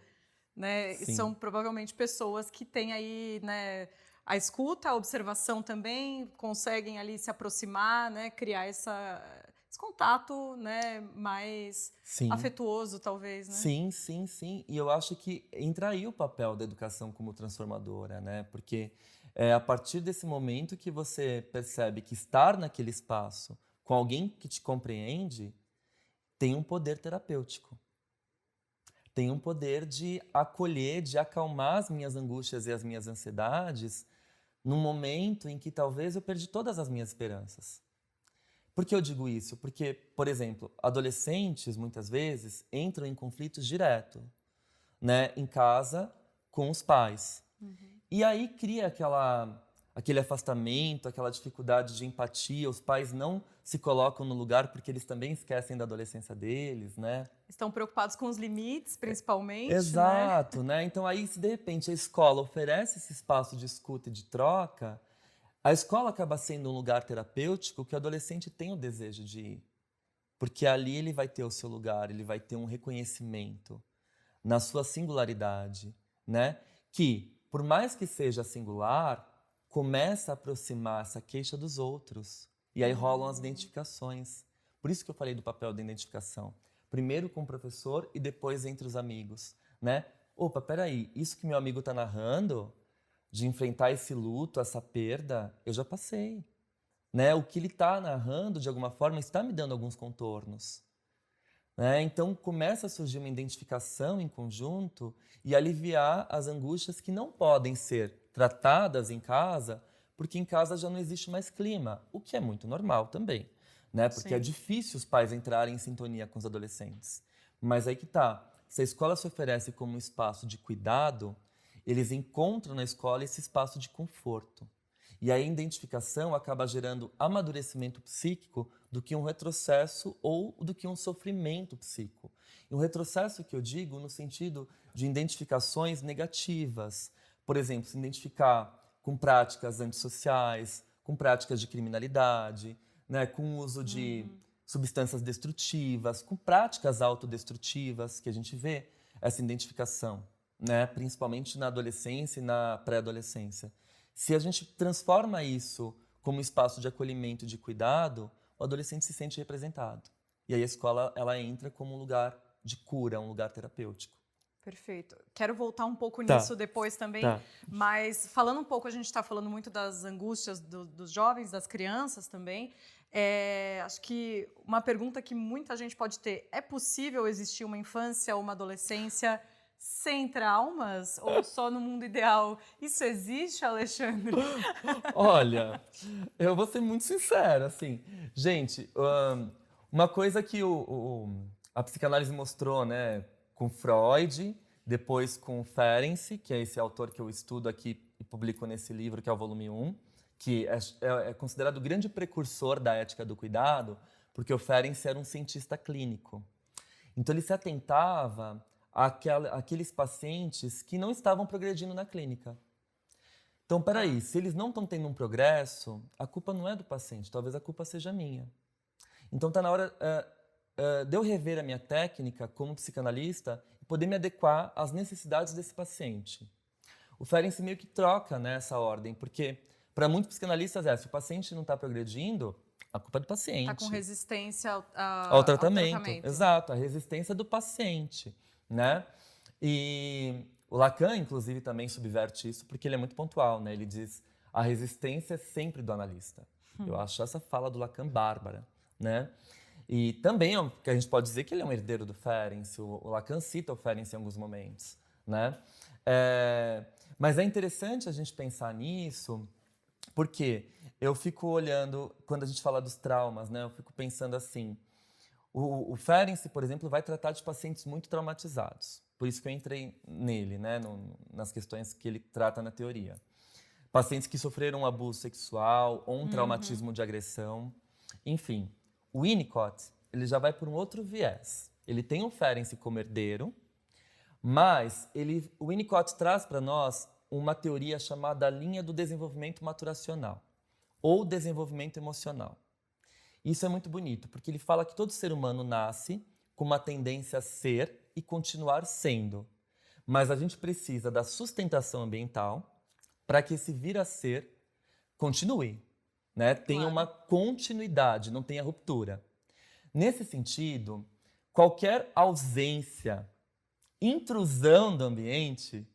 Né? E são provavelmente pessoas que têm aí, né, a escuta, a observação também, conseguem ali se aproximar, né, criar esse contato, né, mais afetuoso, talvez, né? Sim. E eu acho que entra aí o papel da educação como transformadora, né? Porque é a partir desse momento que você percebe que estar naquele espaço com alguém que te compreende tem um poder terapêutico. tem um poder de acolher, de acalmar as minhas angústias e as minhas ansiedades num momento em que talvez eu perdi todas as minhas esperanças. Por que eu digo isso? Porque, por exemplo, adolescentes, muitas vezes, entram em conflitos direto, né, em casa com os pais. E aí cria aquele afastamento, aquela dificuldade de empatia. Os pais não se colocam no lugar porque eles também esquecem da adolescência deles, né? Estão preocupados com os limites, principalmente, né? Exato, né? Então aí, se de repente a escola oferece esse espaço de escuta e de troca, a escola acaba sendo um lugar terapêutico que o adolescente tem o desejo de ir. Porque ali ele vai ter o seu lugar, ele vai ter um reconhecimento na sua singularidade, né? Que, por mais que seja singular, começa a aproximar essa queixa dos outros. E aí rolam as identificações. Por isso que eu falei do papel da identificação. Primeiro com o professor e depois entre os amigos, né? Opa, peraí, isso que meu amigo está narrando, de enfrentar esse luto, essa perda, eu já passei. Né? O que ele está narrando, de alguma forma, está me dando alguns contornos. Né? Então, começa a surgir uma identificação em conjunto e aliviar as angústias que não podem ser tratadas em casa, porque em casa já não existe mais clima, o que é muito normal também. Né? Porque Sim. é difícil os pais entrarem em sintonia com os adolescentes. Mas aí que tá. Se a escola se oferece como um espaço de cuidado, eles encontram na escola esse espaço de conforto. E aí a identificação acaba gerando amadurecimento psíquico do que um retrocesso ou do que um sofrimento psíquico. E um retrocesso que eu digo no sentido de identificações negativas. Por exemplo, se identificar com práticas antissociais, com práticas de criminalidade, né, com o uso de substâncias destrutivas, com práticas autodestrutivas, que a gente vê essa identificação, né, principalmente na adolescência e na pré-adolescência. Se a gente transforma isso como espaço de acolhimento e de cuidado, o adolescente se sente representado. E aí a escola ela entra como um lugar de cura, um lugar terapêutico. Perfeito. Quero voltar um pouco Tá. nisso depois também, Tá. mas falando um pouco, a gente está falando muito das angústias dos jovens, das crianças também. Acho que uma pergunta que muita gente pode ter: é possível existir uma infância ou uma adolescência sem traumas ou só no mundo ideal? Isso existe, Alexandre? Olha, eu vou ser muito sincero, assim. Gente, uma coisa que a psicanálise mostrou, né, com Freud, depois com Ferenczi, que é esse autor que eu estudo aqui e publico nesse livro, que é o volume 1, que é considerado o grande precursor da ética do cuidado, porque o Ferenczi era um cientista clínico. Então ele se atentava àqueles pacientes que não estavam progredindo na clínica. Então, peraí, se eles não estão tendo um progresso, a culpa não é do paciente, talvez a culpa seja minha. Então, está na hora de eu rever a minha técnica como psicanalista e poder me adequar às necessidades desse paciente. O Ferenczi meio que troca, né, essa ordem, porque para muitos psicanalistas se o paciente não está progredindo, a culpa é do paciente. Está com resistência ao tratamento. Exato, a resistência do paciente, né? E o Lacan, inclusive, também subverte isso, porque ele é muito pontual, né? Ele diz, a resistência é sempre do analista. Eu acho essa fala do Lacan bárbara, né? E também que a gente pode dizer que ele é um herdeiro do Ferenczi. O Lacan cita o Ferenczi em alguns momentos, né? Mas é interessante a gente pensar nisso, porque eu fico olhando, quando a gente fala dos traumas, né? Eu fico pensando assim, o Ferenczi, por exemplo, vai tratar de pacientes muito traumatizados. Por isso que eu entrei nele, né? Nas questões que ele trata na teoria. Pacientes que sofreram um abuso sexual ou um traumatismo de agressão. Enfim, o Winnicott, ele já vai por um outro viés. Ele tem o Ferenczi como herdeiro, mas o Winnicott traz para nós uma teoria chamada linha do desenvolvimento maturacional ou desenvolvimento emocional. Isso é muito bonito, porque ele fala que todo ser humano nasce com uma tendência a ser e continuar sendo. Mas a gente precisa da sustentação ambiental para que esse vir a ser continue, né? Tenha uma continuidade, não tenha ruptura. Nesse sentido, qualquer ausência, intrusão do ambiente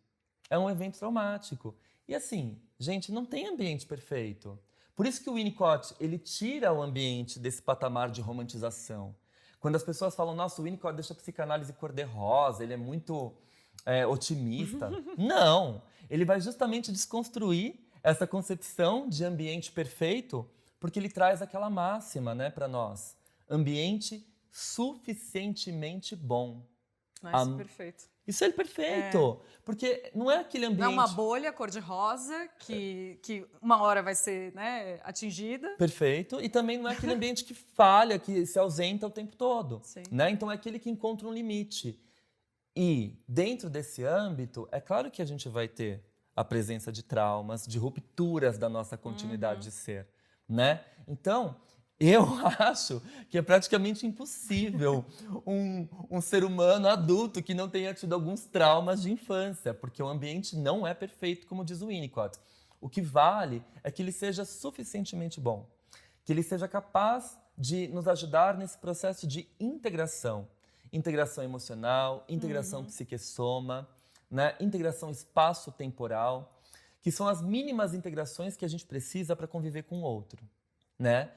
é um evento traumático. E assim, gente, não tem ambiente perfeito. Por isso que o Winnicott, ele tira o ambiente desse patamar de romantização. Quando as pessoas falam, nossa, o Winnicott deixa a psicanálise cor-de-rosa, ele é muito otimista. Não! Ele vai justamente desconstruir essa concepção de ambiente perfeito, porque ele traz aquela máxima, né, para nós. Ambiente suficientemente bom. Isso é perfeito. Isso é perfeito, porque não é aquele ambiente... Não é uma bolha cor-de-rosa que uma hora vai ser, né, atingida. Perfeito, e também não é aquele ambiente que falha, que se ausenta o tempo todo. Sim. Né? Então é aquele que encontra um limite. E dentro desse âmbito, é claro que a gente vai ter a presença de traumas, de rupturas da nossa continuidade de ser. Né? Então, eu acho que é praticamente impossível um ser humano adulto que não tenha tido alguns traumas de infância, porque o ambiente não é perfeito, como diz o Winnicott. O que vale é que ele seja suficientemente bom, que ele seja capaz de nos ajudar nesse processo de integração. Integração emocional, integração psique-soma, né? Integração espaço-temporal, que são as mínimas integrações que a gente precisa para conviver com o outro. Né?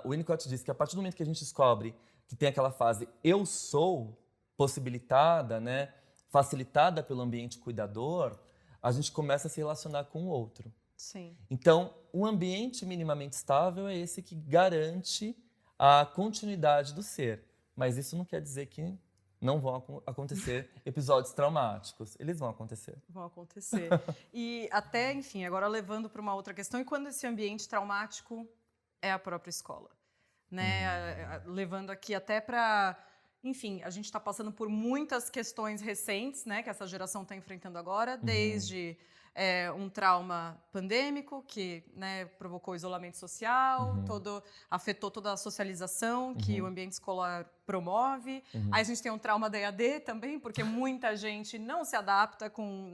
O Winnicott diz que a partir do momento que a gente descobre que tem aquela fase eu sou possibilitada, né, facilitada pelo ambiente cuidador, a gente começa a se relacionar com o outro. Sim. Então, um ambiente minimamente estável é esse que garante a continuidade do ser. Mas isso não quer dizer que não vão acontecer episódios traumáticos. Eles vão acontecer. Vão acontecer. E até, enfim, agora levando para uma outra questão, e quando esse ambiente traumático é a própria escola, né? Levando aqui até para, enfim, a gente está passando por muitas questões recentes, né? Que essa geração está enfrentando agora, desde um trauma pandêmico que, né, provocou isolamento social, afetou toda a socialização que o ambiente escolar promove. Aí a gente tem um trauma da EAD também, porque muita gente não se adapta com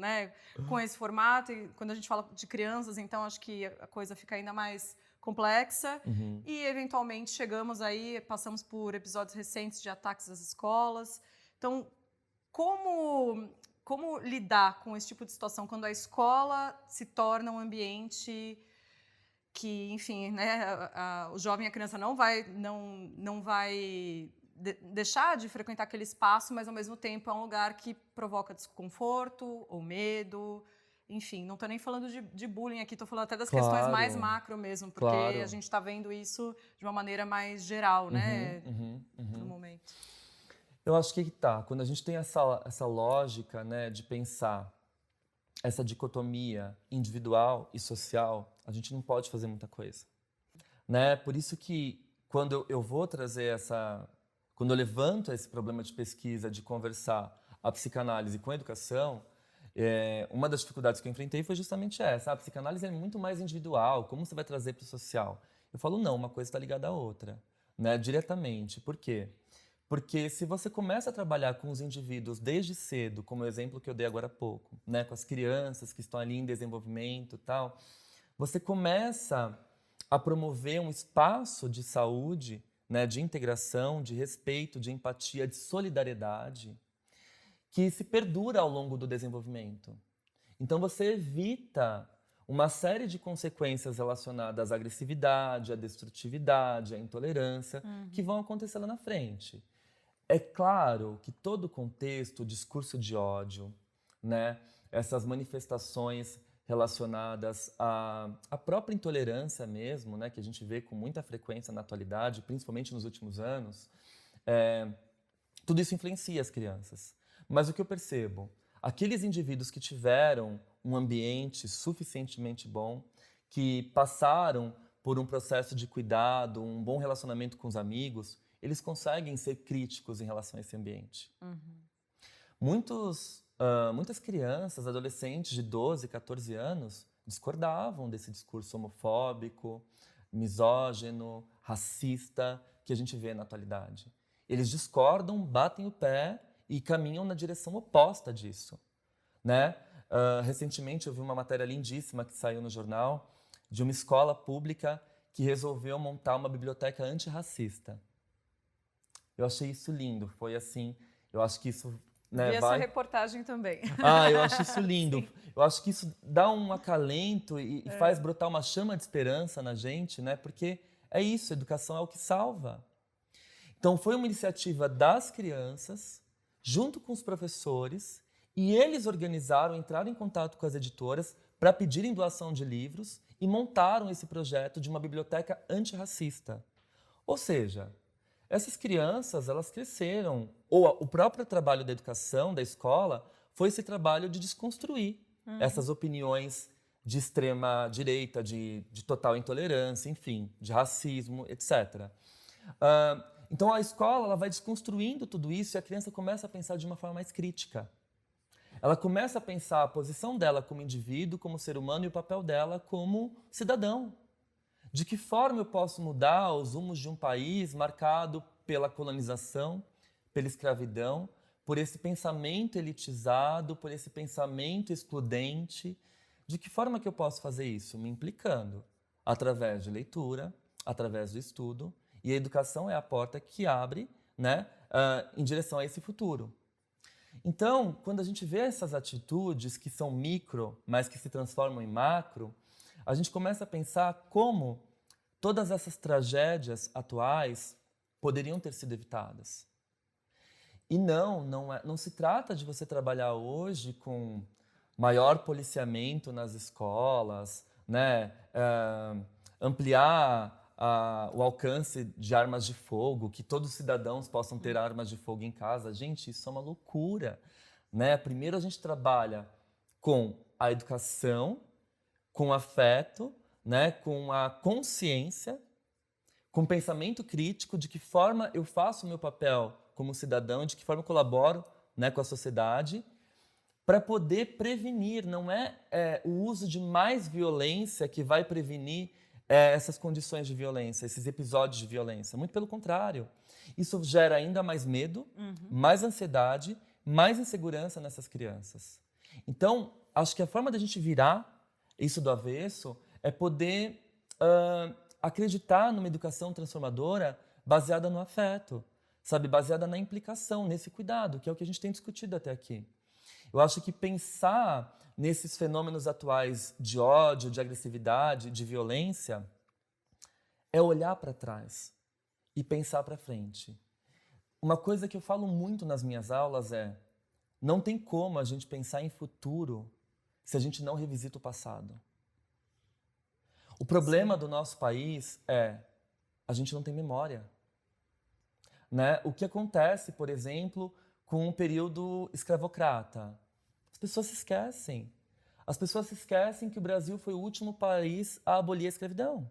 esse formato. E quando a gente fala de crianças, então acho que a coisa fica ainda mais complexa e, eventualmente, passamos por episódios recentes de ataques às escolas. Então, como lidar com esse tipo de situação quando a escola se torna um ambiente que, enfim, né, o jovem e a criança não vai deixar de frequentar aquele espaço, mas, ao mesmo tempo, é um lugar que provoca desconforto ou medo. Enfim, não estou nem falando de bullying aqui, estou falando até das questões mais macro mesmo, porque a gente está vendo isso de uma maneira mais geral, né, no momento. Eu acho que quando a gente tem essa lógica, né, de pensar essa dicotomia individual e social, a gente não pode fazer muita coisa. Né? Por isso que quando eu vou trazer quando eu levanto esse problema de pesquisa, de conversar a psicanálise com a educação, uma das dificuldades que eu enfrentei foi justamente essa. A psicanálise é muito mais individual, como você vai trazer para o social? Eu falo, não, uma coisa está ligada à outra, né, diretamente. Por quê? Porque se você começa a trabalhar com os indivíduos desde cedo, como o exemplo que eu dei agora há pouco, né, com as crianças que estão ali em desenvolvimento e tal, você começa a promover um espaço de saúde, né, de integração, de respeito, de empatia, de solidariedade, que se perdura ao longo do desenvolvimento. Então você evita uma série de consequências relacionadas à agressividade, à destrutividade, à intolerância, que vão acontecer lá na frente. É claro que todo o contexto, o discurso de ódio, né, essas manifestações relacionadas à própria intolerância mesmo, né, que a gente vê com muita frequência na atualidade, principalmente nos últimos anos, tudo isso influencia as crianças. Mas o que eu percebo? Aqueles indivíduos que tiveram um ambiente suficientemente bom, que passaram por um processo de cuidado, um bom relacionamento com os amigos, eles conseguem ser críticos em relação a esse ambiente. Muitas crianças, adolescentes de 12, 14 anos, discordavam desse discurso homofóbico, misógino, racista que a gente vê na atualidade. Eles discordam, batem o pé e caminham na direção oposta disso. Né? Recentemente eu vi uma matéria lindíssima que saiu no jornal de uma escola pública que resolveu montar uma biblioteca antirracista. Eu achei isso lindo, foi assim, eu acho que isso... Né, vi essa reportagem também. Eu acho isso lindo. Eu acho que isso dá um acalento e faz brotar uma chama de esperança na gente, né? Porque é isso, a educação é o que salva. Então, foi uma iniciativa das crianças, junto com os professores, e eles organizaram, entraram em contato com as editoras para pedirem doação de livros e montaram esse projeto de uma biblioteca antirracista. Ou seja, essas crianças, elas cresceram, ou o próprio trabalho da educação, da escola, foi esse trabalho de desconstruir essas opiniões de extrema direita, de total intolerância, enfim, de racismo, etc. Então a escola ela vai desconstruindo tudo isso e a criança começa a pensar de uma forma mais crítica. Ela começa a pensar a posição dela como indivíduo, como ser humano e o papel dela como cidadão. De que forma eu posso mudar os rumos de um país marcado pela colonização, pela escravidão, por esse pensamento elitizado, por esse pensamento excludente? De que forma que eu posso fazer isso? Me implicando através de leitura, através do estudo, e a educação é a porta que abre, né, em direção a esse futuro. Então, quando a gente vê essas atitudes que são micro, mas que se transformam em macro, a gente começa a pensar como todas essas tragédias atuais poderiam ter sido evitadas. E não se trata de você trabalhar hoje com maior policiamento nas escolas, né? Ampliar o alcance de armas de fogo, que todos os cidadãos possam ter armas de fogo em casa. Gente, isso é uma loucura, né? Primeiro a gente trabalha com a educação, com o afeto, né? Com a consciência, com o pensamento crítico de que forma eu faço o meu papel como cidadão, de que forma eu colaboro, né, com a sociedade, para poder prevenir. Não é o uso de mais violência que vai prevenir essas condições de violência, esses episódios de violência. Muito pelo contrário. Isso gera ainda mais medo, mais ansiedade, mais insegurança nessas crianças. Então, acho que a forma da gente virar isso do avesso é poder acreditar numa educação transformadora baseada no afeto, sabe? Baseada na implicação, nesse cuidado, que é o que a gente tem discutido até aqui. Eu acho que pensar nesses fenômenos atuais de ódio, de agressividade, de violência, é olhar para trás e pensar para frente. Uma coisa que eu falo muito nas minhas aulas é: não tem como a gente pensar em futuro se a gente não revisita o passado. O problema do nosso país é a gente não tem memória. Né? O que acontece, por exemplo, com o período escravocrata? As pessoas se esquecem. As pessoas se esquecem que o Brasil foi o último país a abolir a escravidão.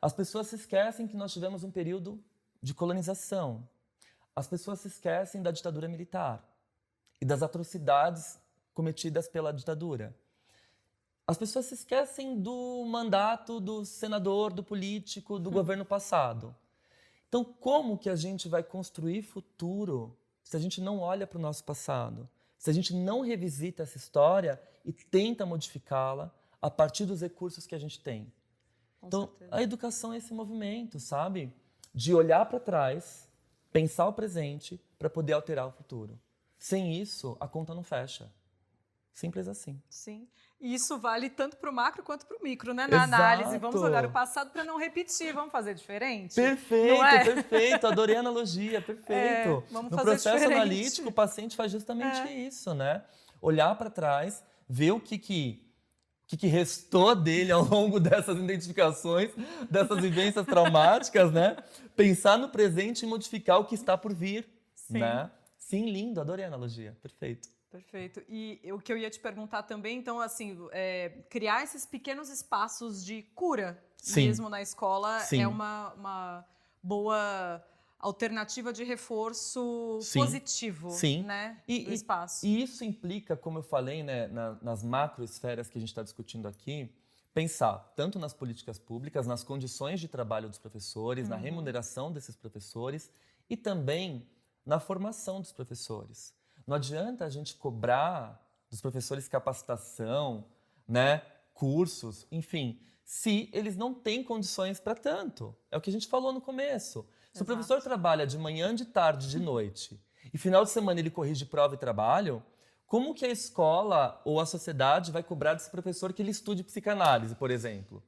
As pessoas se esquecem que nós tivemos um período de colonização. As pessoas se esquecem da ditadura militar e das atrocidades cometidas pela ditadura. As pessoas se esquecem do mandato do senador, do político, do governo passado. Então, como que a gente vai construir futuro se a gente não olha para o nosso passado? Se a gente não revisita essa história e tenta modificá-la a partir dos recursos que a gente tem? Então, a educação é esse movimento, sabe? De olhar para trás, pensar o presente para poder alterar o futuro. Sem isso, a conta não fecha. Simples assim. Sim. E isso vale tanto para o macro quanto para o micro, né? Na análise, Exato. vamos olhar o passado para não repetir, vamos fazer diferente? Perfeito, não é? Perfeito. Adorei a analogia, perfeito. Vamos no fazer processo diferente. analítico, o paciente faz justamente isso, né? Olhar para trás, ver o que restou dele ao longo dessas identificações, dessas vivências traumáticas, né? Pensar no presente e modificar o que está por vir, Sim. né? Sim, lindo, adorei a analogia, perfeito. Perfeito. E o que eu ia te perguntar também, então, assim, criar esses pequenos espaços de cura mesmo na escola é uma boa alternativa de reforço positivo, né, do espaço. E isso implica, como eu falei, né, nas macroesferas que a gente está discutindo aqui, pensar tanto nas políticas públicas, nas condições de trabalho dos professores, na remuneração desses professores e também na formação dos professores. Não adianta a gente cobrar dos professores capacitação, né, cursos, enfim, se eles não têm condições para tanto. É o que a gente falou no começo. Se o professor trabalha de manhã, de tarde, de noite, e final de semana ele corrige prova e trabalho, como que a escola ou a sociedade vai cobrar desse professor que ele estude psicanálise, por exemplo?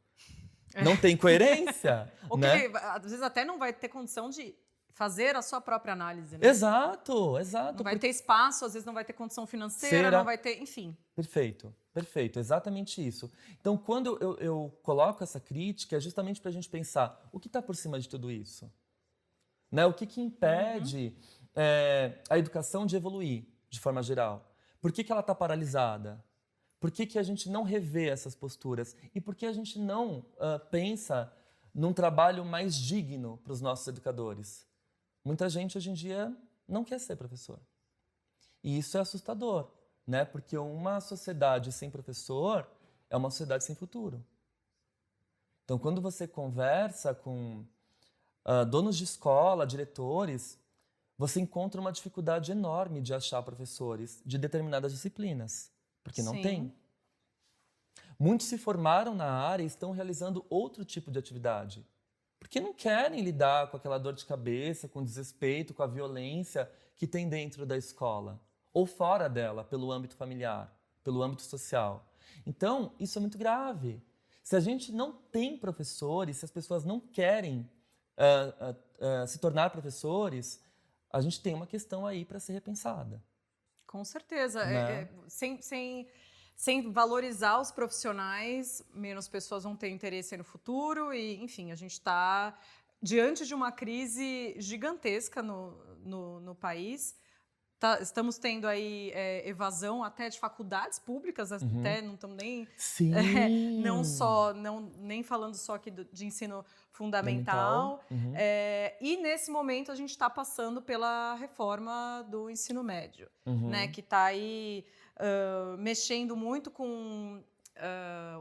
Não tem coerência, Ou né? que às vezes até não vai ter condição de fazer a sua própria análise, né? Exato, Não exato. vai ter espaço, às vezes não vai ter condição financeira, não Será? vai ter, enfim. Perfeito, perfeito, exatamente isso. Então, quando eu coloco essa crítica, é justamente para a gente pensar o que está por cima de tudo isso, né? O que Uhum. impede a educação de evoluir, de forma geral? Por que ela está paralisada? Por que a gente não revê essas posturas? E por que a gente não pensa num trabalho mais digno para os nossos educadores? Muita gente hoje em dia não quer ser professor. E isso é assustador, né? Porque uma sociedade sem professor é uma sociedade sem futuro. Então, quando você conversa com donos de escola, diretores, você encontra uma dificuldade enorme de achar professores de determinadas disciplinas, porque não Sim. tem. Muitos se formaram na área e estão realizando outro tipo de atividade, porque não querem lidar com aquela dor de cabeça, com o desrespeito, com a violência que tem dentro da escola, ou fora dela, pelo âmbito familiar, pelo âmbito social. Então, isso é muito grave. Se a gente não tem professores, se as pessoas não querem se tornar professores, a gente tem uma questão aí para ser repensada, Com certeza. né? Sem valorizar os profissionais, menos pessoas vão ter interesse no futuro e, enfim, a gente está diante de uma crise gigantesca no país. Estamos tendo aí evasão até de faculdades públicas, Uhum. até não estamos nem Sim! nem falando só aqui de ensino Fundamental. fundamental. Uhum. E nesse momento a gente está passando pela reforma do ensino médio, né, Uhum. que está aí mexendo muito com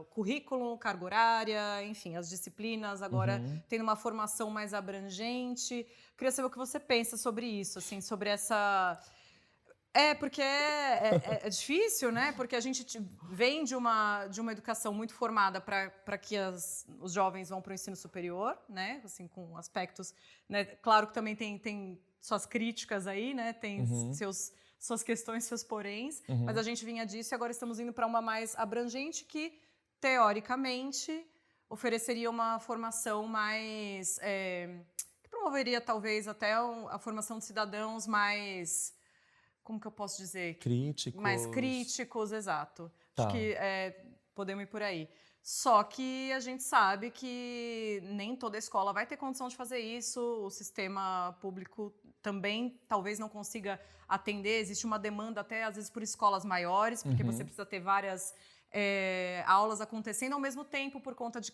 currículo, carga horária, enfim, as disciplinas, agora Uhum. tendo uma formação mais abrangente. Queria saber o que você pensa sobre isso, assim, sobre essa. Porque é difícil, né? Porque a gente vem de uma educação muito formada para que os jovens vão para o ensino superior, né? Assim, com aspectos, né? Claro que também tem suas críticas aí, né? Tem Uhum. suas questões, seus poréns, mas a Uhum. gente vinha disso e agora estamos indo para uma mais abrangente que, teoricamente, ofereceria uma formação mais que promoveria talvez até a formação de cidadãos mais, como que eu posso dizer? Mais Críticos. críticos, exato. Acho Tá. que podemos ir por aí. Só que a gente sabe que nem toda escola vai ter condição de fazer isso, o sistema público também talvez não consiga atender, existe uma demanda até às vezes por escolas maiores, porque você Uhum. precisa ter várias aulas acontecendo ao mesmo tempo por conta de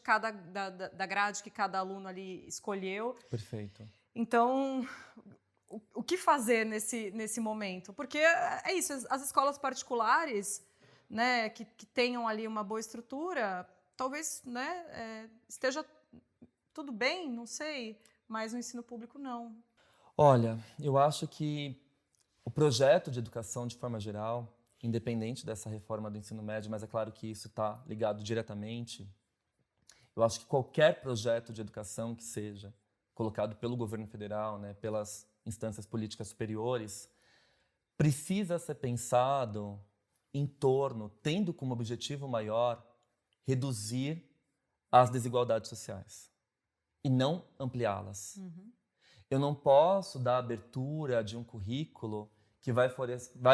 da grade que cada aluno ali escolheu. Perfeito. Então, o que fazer nesse momento? Porque é isso, as escolas particulares, né, que tenham ali uma boa estrutura, talvez, né, esteja tudo bem, não sei, mas o ensino público não. Olha, eu acho que o projeto de educação, de forma geral, independente dessa reforma do ensino médio, mas é claro que isso está ligado diretamente, eu acho que qualquer projeto de educação que seja colocado pelo governo federal, né, pelas instâncias políticas superiores, precisa ser pensado em torno, tendo como objetivo maior, reduzir as desigualdades sociais e não ampliá-las. Uhum. Eu não posso dar abertura de um currículo que vai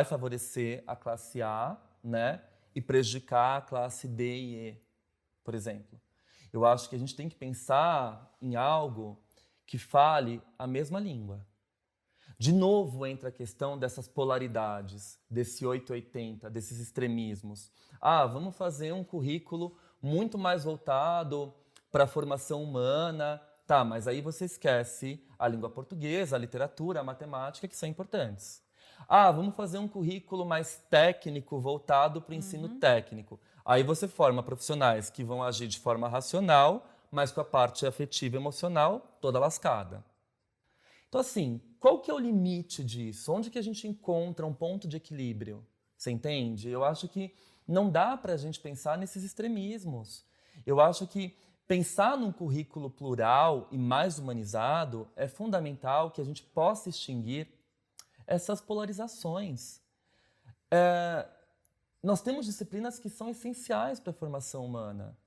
favorecer a classe A, né, e prejudicar a classe D e E, por exemplo. Eu acho que a gente tem que pensar em algo que fale a mesma língua. De novo entra a questão dessas polaridades, desse 880, desses extremismos. Ah, vamos fazer um currículo muito mais voltado para a formação humana. Tá, mas aí você esquece a língua portuguesa, a literatura, a matemática, que são importantes. Ah, vamos fazer um currículo mais técnico, voltado para o ensino Uhum. técnico. Aí você forma profissionais que vão agir de forma racional, mas com a parte afetiva e emocional toda lascada. Então, assim, qual que é o limite disso? Onde que a gente encontra um ponto de equilíbrio? Você entende? Eu acho que não dá para a gente pensar nesses extremismos. Eu acho que pensar num currículo plural e mais humanizado é fundamental que a gente possa extinguir essas polarizações. Nós temos disciplinas que são essenciais para a formação humana.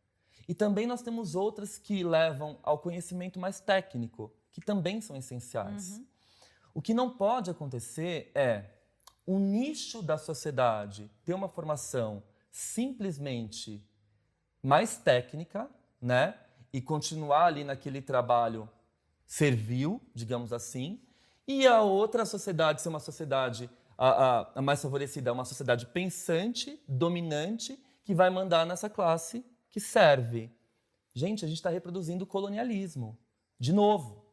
E também nós temos outras que levam ao conhecimento mais técnico, que também são essenciais. O que não pode acontecer é um nicho da sociedade ter uma formação simplesmente mais técnica, né? E continuar ali naquele trabalho servil, digamos assim, e a outra sociedade ser uma sociedade a mais favorecida, uma sociedade pensante, dominante, que vai mandar nessa classe que serve. Gente, a gente está reproduzindo o colonialismo, de novo,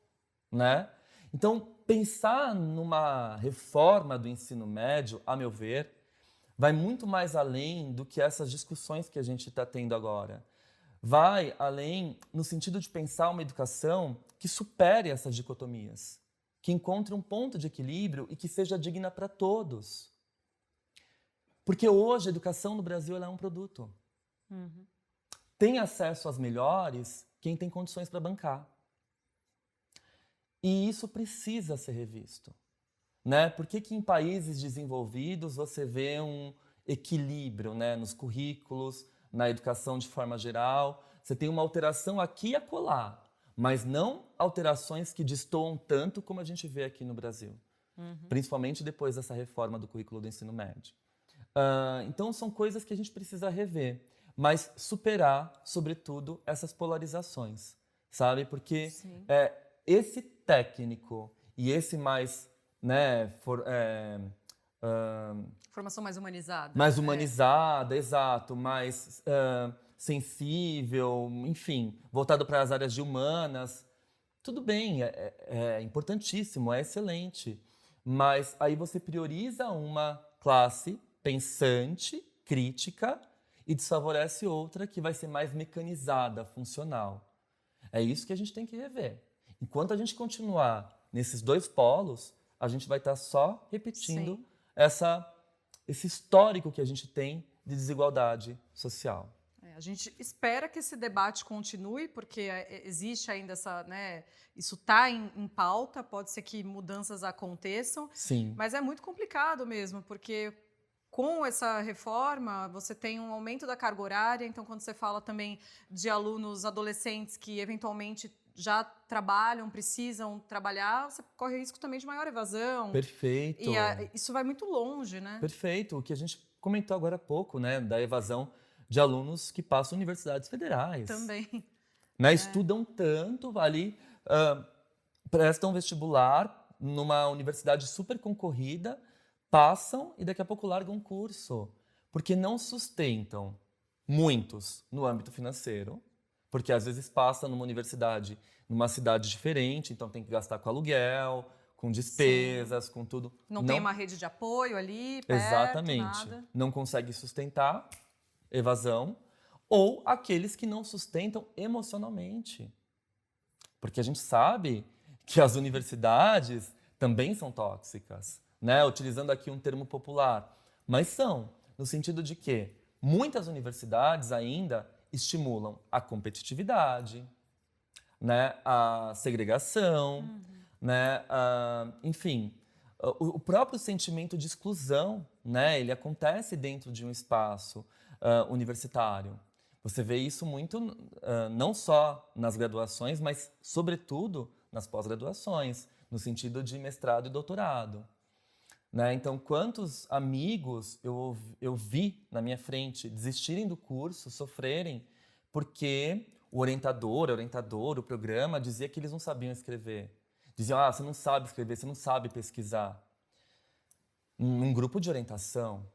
né? Então, pensar numa reforma do ensino médio, a meu ver, vai muito mais além do que essas discussões que a gente está tendo agora. Vai além no sentido de pensar uma educação que supere essas dicotomias, que encontre um ponto de equilíbrio e que seja digna para todos. Porque hoje a educação no Brasil ela é um produto. Tem acesso às melhores quem tem condições para bancar. E isso precisa ser revisto. Né? Por que em países desenvolvidos você vê um equilíbrio, né, nos currículos, na educação de forma geral? Você tem uma alteração aqui e acolá, mas não alterações que destoam tanto como a gente vê aqui no Brasil. Principalmente depois dessa reforma do currículo do ensino médio. Então, são coisas que a gente precisa rever, mas superar, sobretudo, essas polarizações, sabe? Porque esse técnico e esse mais, né, Formação mais humanizada. mais humanizada, exato, mais sensível, enfim, voltado para as áreas de humanas, tudo bem, é importantíssimo, é excelente, mas aí você prioriza uma classe pensante, crítica, e desfavorece outra que vai ser mais mecanizada, funcional. É isso que a gente tem que rever. Enquanto a gente continuar nesses dois polos, a gente vai estar só repetindo esse histórico que a gente tem de desigualdade social. A gente espera que esse debate continue, porque existe ainda essa, né, isso está em pauta, pode ser que mudanças aconteçam, Sim. mas é muito complicado mesmo, porque com essa reforma você tem um aumento da carga horária, então quando você fala também de alunos adolescentes que eventualmente já trabalham, precisam trabalhar, você corre o risco também de maior evasão. Perfeito. E isso vai muito longe, né? Perfeito. O que a gente comentou agora há pouco, né, da evasão de alunos que passam universidades federais. Também. Né, estudam tanto, ali, prestam vestibular numa universidade super concorrida, passam e daqui a pouco largam o curso, porque não sustentam muitos no âmbito financeiro, porque às vezes passa numa universidade, numa cidade diferente, então tem que gastar com aluguel, com despesas, com tudo. Não tem uma rede de apoio ali, perto, exatamente. nada. Não consegue sustentar, evasão, ou aqueles que não sustentam emocionalmente. Porque a gente sabe que as universidades também são tóxicas, né? Utilizando aqui um termo popular, mas são, no sentido de que muitas universidades ainda estimulam a competitividade, né? A segregação, né? Enfim, o próprio sentimento de exclusão, né? Ele acontece dentro de um espaço universitário. Você vê isso muito não só nas graduações, mas sobretudo nas pós-graduações, no sentido de mestrado e doutorado. Né? Então, quantos amigos eu vi na minha frente desistirem do curso, sofrerem, porque o orientador, o programa, dizia que eles não sabiam escrever. Diziam, você não sabe escrever, você não sabe pesquisar. Num grupo de orientação.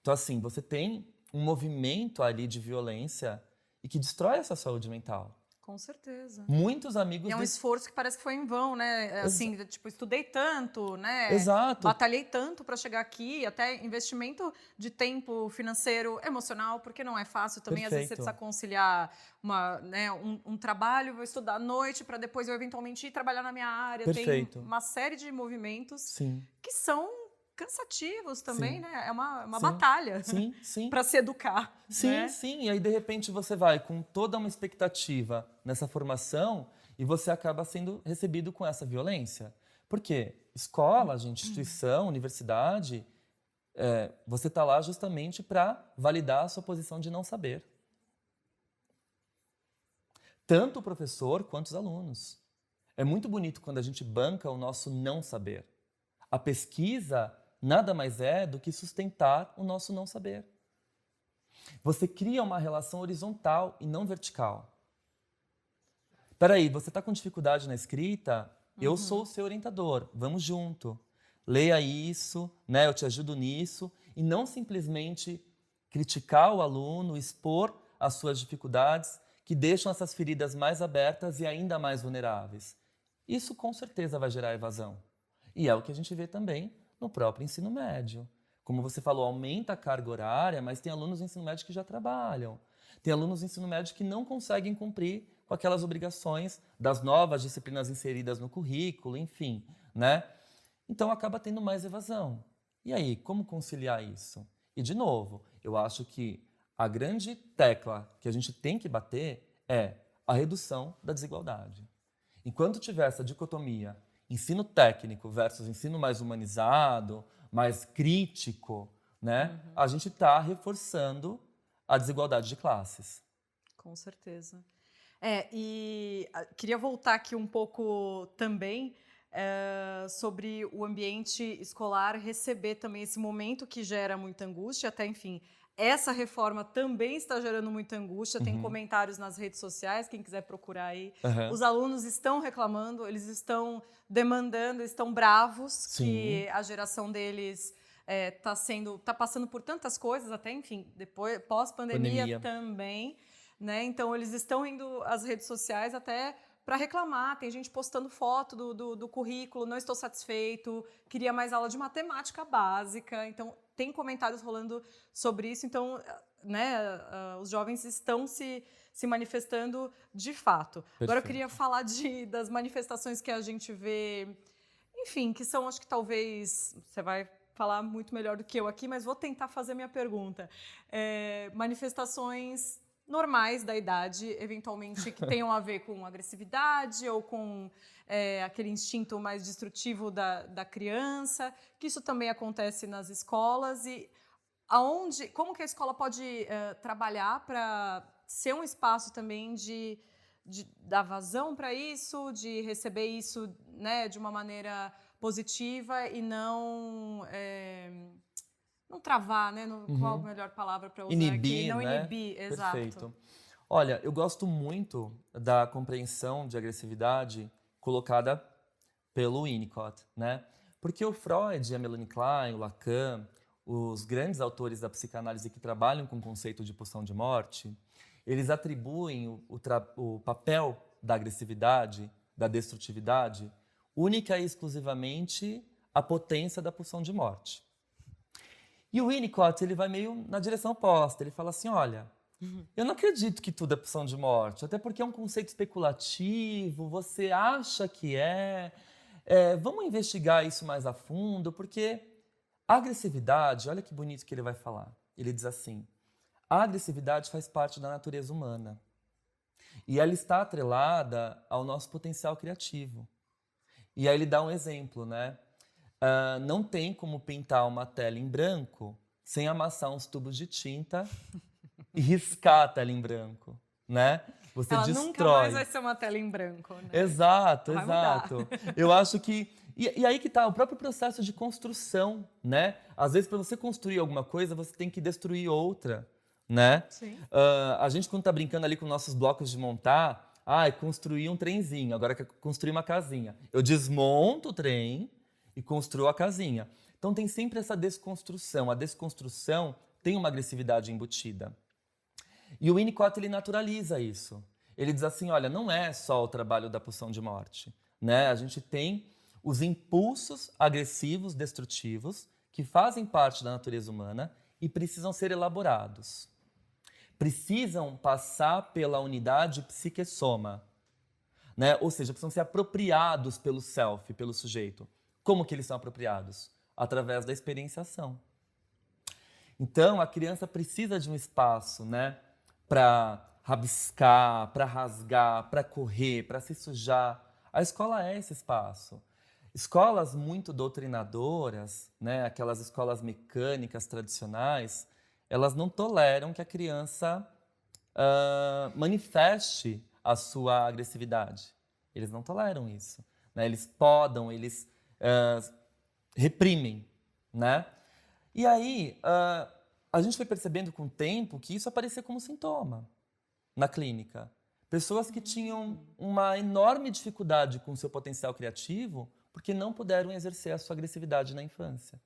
Então, assim, você tem um movimento ali de violência e que destrói essa saúde mental. Com certeza. Muitos amigos... E é um esforço que parece que foi em vão, né? Assim, tipo, estudei tanto, né? Exato. Batalhei tanto para chegar aqui, até investimento de tempo financeiro, emocional, porque não é fácil também. Às vezes você precisa conciliar um trabalho, vou estudar à noite para depois eu eventualmente ir trabalhar na minha área. Perfeito. Tem uma série de movimentos Sim. que são cansativos também, sim. né? É uma sim. batalha para se educar. Sim, né? sim. E aí, de repente, você vai com toda uma expectativa nessa formação e você acaba sendo recebido com essa violência. Por quê? Escola, gente, instituição, universidade, você está lá justamente para validar a sua posição de não saber. tanto o professor quanto os alunos. É muito bonito quando a gente banca o nosso não saber. A pesquisa nada mais é do que sustentar o nosso não saber. Você cria uma relação horizontal e não vertical. Peraí, você está com dificuldade na escrita? Eu sou o seu orientador, vamos junto. Leia isso, né? Eu te ajudo nisso. E não simplesmente criticar o aluno, expor as suas dificuldades, que deixam essas feridas mais abertas e ainda mais vulneráveis. Isso com certeza vai gerar evasão. E é o que a gente vê também no próprio ensino médio. Como você falou, aumenta a carga horária, mas tem alunos do ensino médio que já trabalham. Tem alunos do ensino médio que não conseguem cumprir com aquelas obrigações das novas disciplinas inseridas no currículo, enfim, né? Então acaba tendo mais evasão. E aí, como conciliar isso? E, de novo, eu acho que a grande tecla que a gente tem que bater é a redução da desigualdade. Enquanto tiver essa dicotomia, ensino técnico versus ensino mais humanizado, mais crítico, né? A gente está reforçando a desigualdade de classes. Com certeza. Queria voltar aqui um pouco também sobre o ambiente escolar receber também esse momento que gera muita angústia, até, enfim, essa reforma também está gerando muita angústia, tem comentários nas redes sociais, quem quiser procurar aí. Os alunos estão reclamando, eles estão demandando, estão bravos. Sim. Que a geração deles tá passando por tantas coisas, até, enfim, depois, pós-pandemia também, né? Então, eles estão indo às redes sociais até para reclamar. Tem gente postando foto do currículo, não estou satisfeito, queria mais aula de matemática básica. Então, tem comentários rolando sobre isso. Então, né, os jovens estão se manifestando de fato. Perfeito. Agora, eu queria falar das manifestações que a gente vê, enfim, que são, acho que talvez, você vai falar muito melhor do que eu aqui, mas vou tentar fazer minha pergunta. Manifestações normais da idade, eventualmente que tenham a ver com agressividade ou com aquele instinto mais destrutivo da criança, que isso também acontece nas escolas. E como que a escola pode trabalhar para ser um espaço também de dar vazão para isso, de receber isso, né, de uma maneira positiva e não travar, né? Qual a melhor palavra para usar inibir, aqui? Não né? Inibir, exato. Perfeito. Olha, eu gosto muito da compreensão de agressividade colocada pelo Winnicott, né? Porque o Freud, a Melanie Klein, o Lacan, os grandes autores da psicanálise que trabalham com o conceito de pulsão de morte, eles atribuem o papel da agressividade, da destrutividade, única e exclusivamente à potência da pulsão de morte. E o Winnicott, ele vai meio na direção oposta. Ele fala assim, olha, eu não acredito que tudo é pulsão de morte, até porque é um conceito especulativo, você acha que vamos investigar isso mais a fundo, porque a agressividade, olha que bonito que ele vai falar. Ele diz assim, a agressividade faz parte da natureza humana e ela está atrelada ao nosso potencial criativo. E aí ele dá um exemplo, né? Não tem como pintar uma tela em branco sem amassar uns tubos de tinta e riscar a tela em branco, né? Você Ela destrói. nunca mais vai ser uma tela em branco, né? Exato, Vai exato. mudar. Eu acho que... E aí que tá, o próprio processo de construção, né? Às vezes, para você construir alguma coisa, você tem que destruir outra, né? Sim. A gente, quando tá brincando ali com nossos blocos de montar, construir um trenzinho, agora quer construir uma casinha. Eu desmonto o trem e construo a casinha. Então tem sempre essa desconstrução. A desconstrução tem uma agressividade embutida. E o Winnicott, ele naturaliza isso. Ele diz assim, olha, não é só o trabalho da pulsão de morte, né? A gente tem os impulsos agressivos, destrutivos, que fazem parte da natureza humana e precisam ser elaborados. Precisam passar pela unidade psique-soma, né? Ou seja, precisam ser apropriados pelo self, pelo sujeito. Como que eles são apropriados? Através da experienciação. Então, a criança precisa de um espaço, né, para rabiscar, para rasgar, para correr, para se sujar. A escola é esse espaço. Escolas muito doutrinadoras, né, aquelas escolas mecânicas tradicionais, elas não toleram que a criança manifeste a sua agressividade. Eles não toleram isso, né? Eles podam, eles reprimem, né? E aí, a gente foi percebendo com o tempo que isso aparecia como sintoma na clínica. Pessoas que tinham uma enorme dificuldade com o seu potencial criativo porque não puderam exercer a sua agressividade na infância.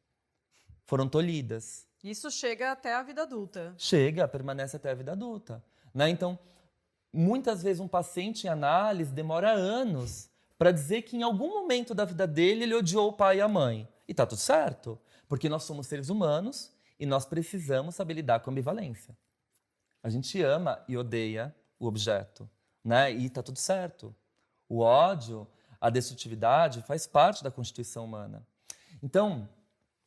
Foram tolhidas. Isso chega até a vida adulta. Chega, permanece até a vida adulta, né? Então, muitas vezes um paciente em análise demora anos para dizer que em algum momento da vida dele ele odiou o pai e a mãe. E tá tudo certo, porque nós somos seres humanos e nós precisamos saber lidar com a ambivalência. A gente ama e odeia o objeto, né? E tá tudo certo. O ódio, a destrutividade faz parte da constituição humana. Então,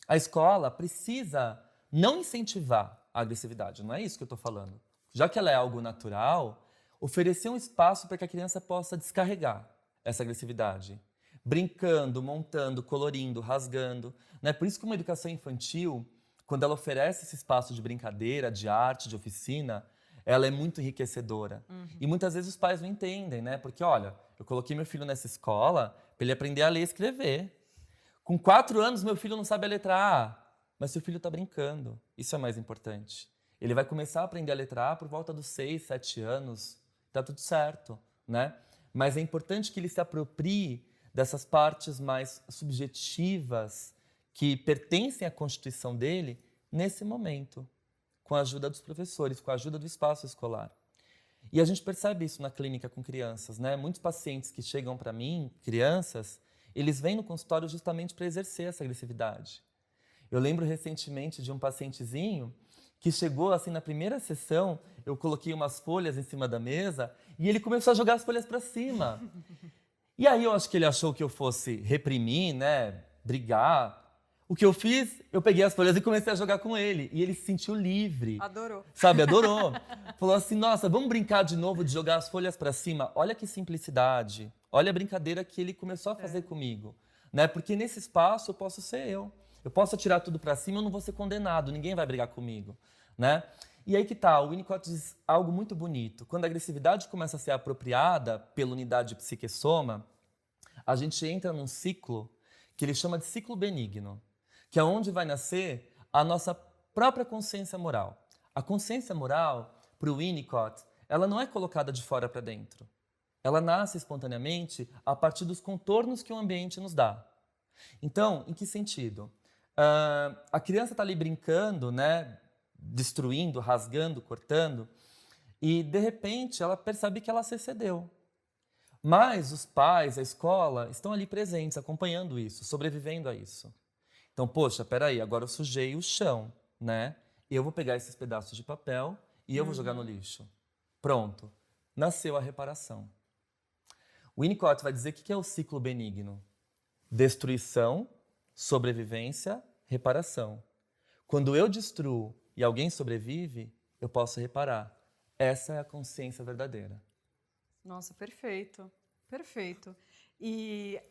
a escola precisa não incentivar a agressividade, não é isso que eu estou falando. Já que ela é algo natural, oferecer um espaço para que a criança possa descarregar essa agressividade. Brincando, montando, colorindo, rasgando, né? Por isso que uma educação infantil, quando ela oferece esse espaço de brincadeira, de arte, de oficina, ela é muito enriquecedora. E muitas vezes os pais não entendem, né? Porque, olha, eu coloquei meu filho nessa escola para ele aprender a ler e escrever. Com 4 anos, meu filho não sabe a letra A, mas seu filho está brincando. Isso é mais importante. Ele vai começar a aprender a letra A por volta dos 6, 7 anos. Tá tudo certo, né? Mas é importante que ele se aproprie dessas partes mais subjetivas que pertencem à constituição dele nesse momento, com a ajuda dos professores, com a ajuda do espaço escolar. E a gente percebe isso na clínica com crianças, né? Muitos pacientes que chegam para mim, crianças, eles vêm no consultório justamente para exercer essa agressividade. Eu lembro recentemente de um pacientezinho que chegou assim na primeira sessão, eu coloquei umas folhas em cima da mesa e ele começou a jogar as folhas para cima. E aí eu acho que ele achou que eu fosse reprimir, né, brigar. O que eu fiz, eu peguei as folhas e comecei a jogar com ele. E ele se sentiu livre. Adorou. Sabe, adorou. Falou assim, nossa, vamos brincar de novo de jogar as folhas para cima. Olha que simplicidade. Olha a brincadeira que ele começou a fazer comigo. Né? Porque nesse espaço eu posso ser eu. Eu posso atirar tudo para cima, eu não vou ser condenado. Ninguém vai brigar comigo. Né? E aí que tá, o Winnicott diz algo muito bonito. Quando a agressividade começa a ser apropriada pela unidade de psique-soma, a gente entra num ciclo que ele chama de ciclo benigno, que é onde vai nascer a nossa própria consciência moral. A consciência moral, para o Winnicott, ela não é colocada de fora para dentro. Ela nasce espontaneamente a partir dos contornos que o ambiente nos dá. Então, em que sentido? A criança está ali brincando, né, destruindo, rasgando, cortando, e, de repente, ela percebe que ela se excedeu. Mas os pais, a escola, estão ali presentes, acompanhando isso, sobrevivendo a isso. Então, poxa, peraí, agora eu sujei o chão, né? Eu vou pegar esses pedaços de papel e eu vou jogar no lixo. Pronto, nasceu a reparação. O Winnicott vai dizer o que é o ciclo benigno. Destruição, sobrevivência, reparação. Quando eu destruo e alguém sobrevive, eu posso reparar. Essa é a consciência verdadeira. Nossa, perfeito, perfeito. E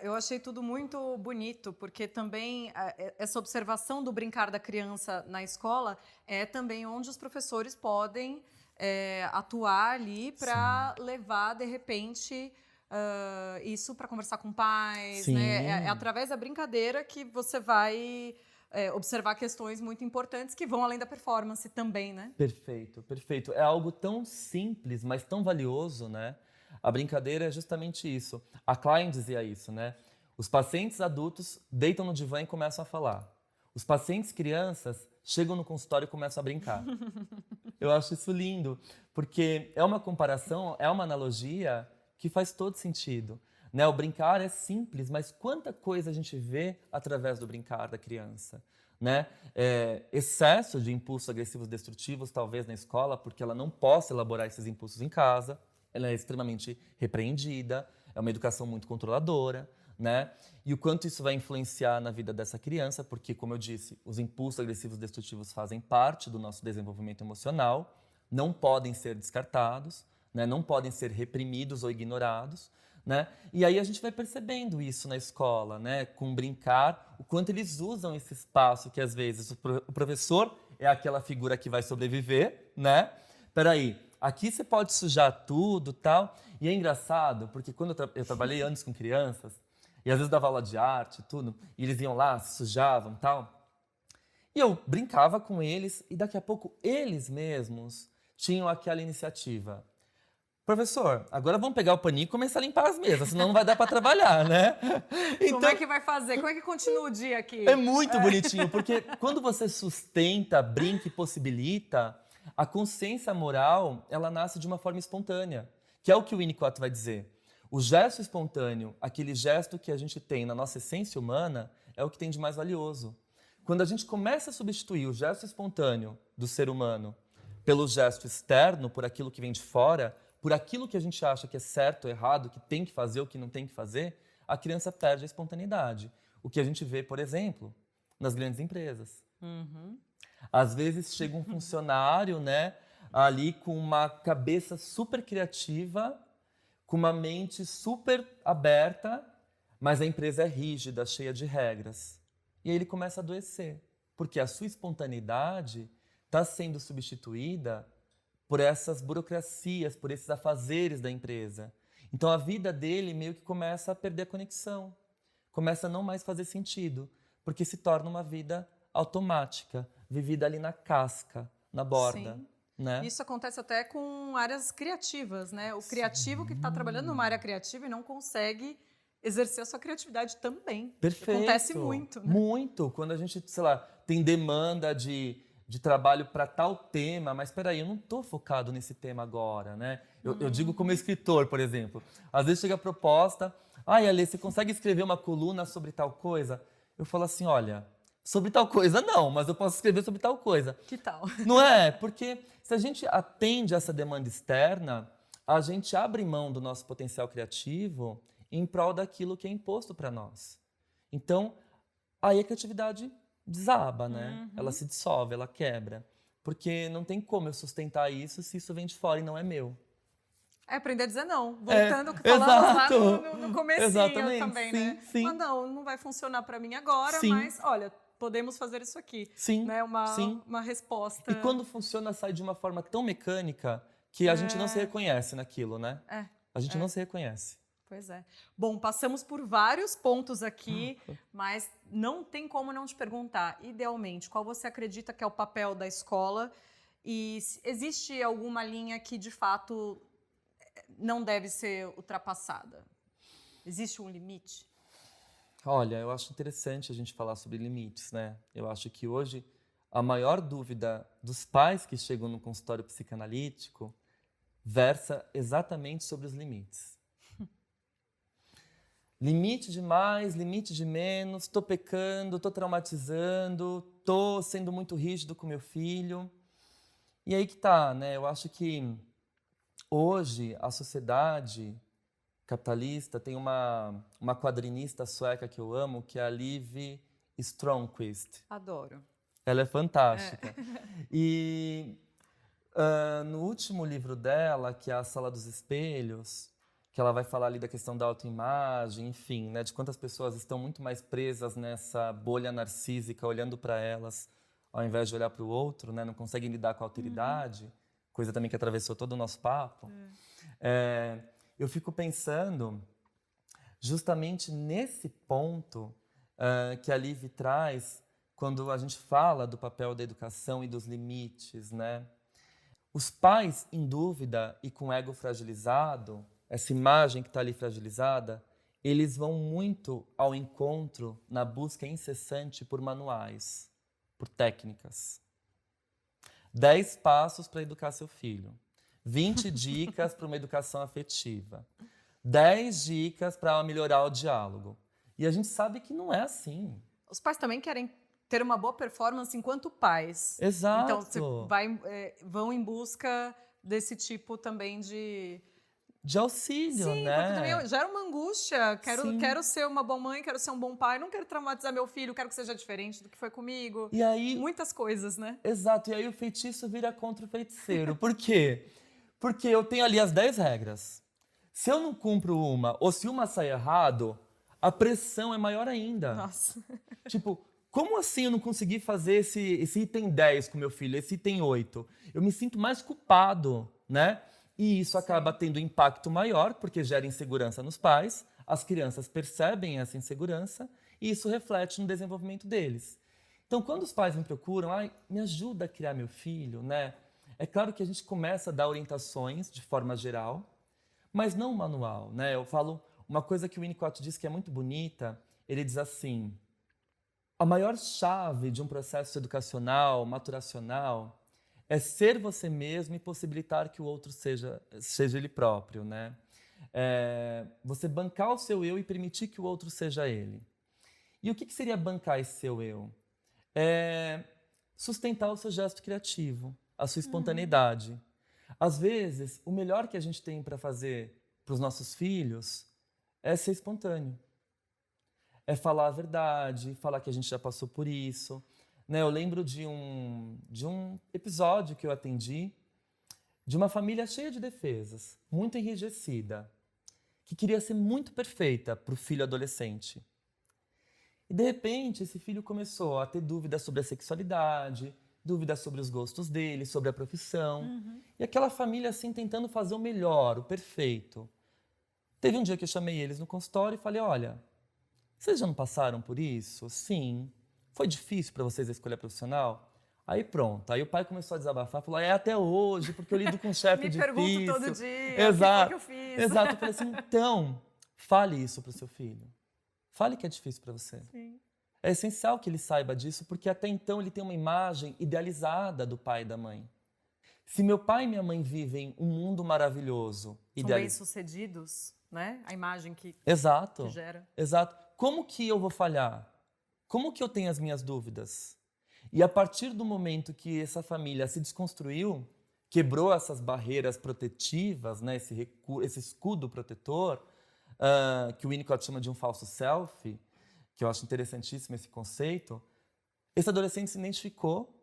eu achei tudo muito bonito, porque também essa observação do brincar da criança na escola é também onde os professores podem atuar ali para levar, de repente, isso para conversar com pais. Né? É através da brincadeira que você vai observar questões muito importantes que vão além da performance também, né? Perfeito, perfeito. É algo tão simples, mas tão valioso, né? A brincadeira é justamente isso. A Klein dizia isso, né? Os pacientes adultos deitam no divã e começam a falar. Os pacientes crianças chegam no consultório e começam a brincar. Eu acho isso lindo, porque é uma comparação, é uma analogia que faz todo sentido. Né? O brincar é simples, mas quanta coisa a gente vê através do brincar da criança. Né? Excesso de impulsos agressivos destrutivos, talvez na escola, porque ela não possa elaborar esses impulsos em casa. Ela é extremamente repreendida, é uma educação muito controladora, né? E o quanto isso vai influenciar na vida dessa criança, porque, como eu disse, os impulsos agressivos destrutivos fazem parte do nosso desenvolvimento emocional, não podem ser descartados, né? Não podem ser reprimidos ou ignorados, né? E aí a gente vai percebendo isso na escola, né? Com brincar, o quanto eles usam esse espaço que, às vezes, o professor é aquela figura que vai sobreviver, né? Peraí, aqui você pode sujar tudo, tal. E é engraçado, porque quando eu trabalhei anos com crianças, e às vezes dava aula de arte, tudo, e eles iam lá, se sujavam, tal. E eu brincava com eles, e daqui a pouco eles mesmos tinham aquela iniciativa. Professor, agora vamos pegar o paninho e começar a limpar as mesas, senão não vai dar para trabalhar, né? Como é que vai fazer? Como é que continua o dia aqui? É muito bonitinho, porque quando você sustenta, brinca e possibilita, a consciência moral, ela nasce de uma forma espontânea, que é o que o Winnicott vai dizer. O gesto espontâneo, aquele gesto que a gente tem na nossa essência humana, é o que tem de mais valioso. Quando a gente começa a substituir o gesto espontâneo do ser humano pelo gesto externo, por aquilo que vem de fora, por aquilo que a gente acha que é certo ou errado, que tem que fazer ou que não tem que fazer, a criança perde a espontaneidade. O que a gente vê, por exemplo, nas grandes empresas. Às vezes chega um funcionário, né, ali com uma cabeça super criativa, com uma mente super aberta, mas a empresa é rígida, cheia de regras. E aí ele começa a adoecer, porque a sua espontaneidade está sendo substituída por essas burocracias, por esses afazeres da empresa. Então a vida dele meio que começa a perder a conexão, começa a não mais fazer sentido, porque se torna uma vida automática, vivida ali na casca, na borda. Sim. Né? Isso acontece até com áreas criativas, né? O criativo que está trabalhando numa área criativa e não consegue exercer a sua criatividade também. Perfeito. Acontece muito, né? Muito. Quando a gente, sei lá, tem demanda de trabalho para tal tema, mas espera aí, eu não estou focado nesse tema agora, né? Eu digo como escritor, por exemplo. Às vezes chega a proposta, Ale, você consegue escrever uma coluna sobre tal coisa? Eu falo assim, olha, sobre tal coisa não, mas eu posso escrever sobre tal coisa. Que tal? Não é? Porque se a gente atende essa demanda externa, a gente abre mão do nosso potencial criativo em prol daquilo que é imposto para nós. Então, aí a criatividade desaba, né? Ela se dissolve, ela quebra. Porque não tem como eu sustentar isso se isso vem de fora e não é meu. É aprender a dizer não. Voltando ao que falamos lá no comecinho Exatamente. também, Sim, né? sim. Mas não vai funcionar para mim agora, Sim. mas olha, podemos fazer isso aqui. Sim, Né? sim. Uma resposta. E quando funciona, sai de uma forma tão mecânica que a gente não se reconhece naquilo, né? A gente não se reconhece. Pois é. Bom, passamos por vários pontos aqui, mas não tem como não te perguntar, idealmente, qual você acredita que é o papel da escola e existe alguma linha que, de fato, não deve ser ultrapassada? Existe um limite? Olha, eu acho interessante a gente falar sobre limites, né? Eu acho que hoje a maior dúvida dos pais que chegam no consultório psicanalítico versa exatamente sobre os limites. Limite de mais, limite de menos, estou pecando, estou traumatizando, estou sendo muito rígido com meu filho. E aí que tá, né? Eu acho que hoje a sociedade capitalista tem uma quadrinista sueca que eu amo, que é a Liv Stromquist. Adoro. Ela é fantástica. E no último livro dela, que é A Sala dos Espelhos, que ela vai falar ali da questão da autoimagem, enfim, né, de quantas pessoas estão muito mais presas nessa bolha narcísica, olhando para elas, ao invés de olhar para o outro, né, não conseguem lidar com a alteridade, coisa também que atravessou todo o nosso papo. Eu fico pensando justamente nesse ponto que a Liv traz quando a gente fala do papel da educação e dos limites, né? Os pais em dúvida e com ego fragilizado, essa imagem que está ali fragilizada, eles vão muito ao encontro na busca incessante por manuais, por técnicas. 10 passos para educar seu filho. 20 dicas para uma educação afetiva. 10 dicas para melhorar o diálogo. E a gente sabe que não é assim. Os pais também querem ter uma boa performance enquanto pais. Exato. Então, vão em busca desse tipo também de auxílio, Sim, né? porque também gera uma angústia. Quero ser uma boa mãe, quero ser um bom pai, não quero traumatizar meu filho, quero que seja diferente do que foi comigo. E aí, muitas coisas, né? Exato, e aí o feitiço vira contra o feiticeiro. Por quê? Porque eu tenho ali as 10 regras. Se eu não cumpro uma, ou se uma sai errado, a pressão é maior ainda. Nossa. Tipo, como assim eu não consegui fazer esse item 10 com meu filho, esse item 8? Eu me sinto mais culpado. né? E isso acaba tendo impacto maior, porque gera insegurança nos pais, as crianças percebem essa insegurança e isso reflete no desenvolvimento deles. Então, quando os pais me procuram, me ajuda a criar meu filho, né? É claro que a gente começa a dar orientações de forma geral, mas não manual, né? Eu falo uma coisa que o Winnicott diz que é muito bonita, ele diz assim: a maior chave de um processo educacional, maturacional, é ser você mesmo e possibilitar que o outro seja ele próprio, né? Você bancar o seu eu e permitir que o outro seja ele. E o que seria bancar esse seu eu? É sustentar o seu gesto criativo, a sua espontaneidade. Às vezes, o melhor que a gente tem para fazer para os nossos filhos é ser espontâneo. É falar a verdade, falar que a gente já passou por isso. Né? Eu lembro de um episódio que eu atendi de uma família cheia de defesas, muito enrijecida, que queria ser muito perfeita para o filho adolescente. E, de repente, esse filho começou a ter dúvidas sobre a sexualidade, dúvidas sobre os gostos dele, sobre a profissão. E aquela família, assim, tentando fazer o melhor, o perfeito. Teve um dia que eu chamei eles no consultório e falei: olha, vocês já não passaram por isso? Sim. Foi difícil para vocês a escolha profissional? Aí pronto. Aí o pai começou a desabafar, falou: até hoje, porque eu lido com um chefe Me difícil. pergunto todo dia, Exato. o que foi que eu fiz? Exato. Eu falei assim: então, fale isso para o seu filho. Fale que é difícil para você. Sim. É essencial que ele saiba disso, porque até então ele tem uma imagem idealizada do pai e da mãe. Se meu pai e minha mãe vivem um mundo maravilhoso, São bem-sucedidos, né? A imagem que gera. Exato. Como que eu vou falhar? Como que eu tenho as minhas dúvidas? E a partir do momento que essa família se desconstruiu, quebrou essas barreiras protetivas, né? Esse escudo protetor, que o Winnicott chama de um falso self, que eu acho interessantíssimo esse conceito, esse adolescente se identificou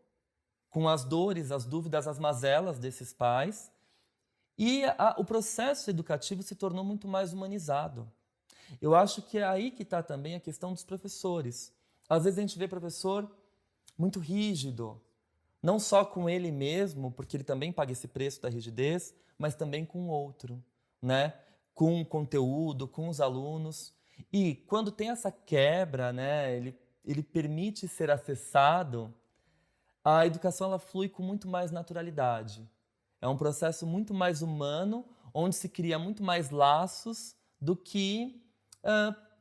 com as dores, as dúvidas, as mazelas desses pais, e o processo educativo se tornou muito mais humanizado. Eu acho que é aí que está também a questão dos professores. Às vezes a gente vê professor muito rígido, não só com ele mesmo, porque ele também paga esse preço da rigidez, mas também com o outro, né? Com o conteúdo, com os alunos. E quando tem essa quebra, né, ele permite ser acessado, a educação ela flui com muito mais naturalidade. É um processo muito mais humano, onde se cria muito mais laços do que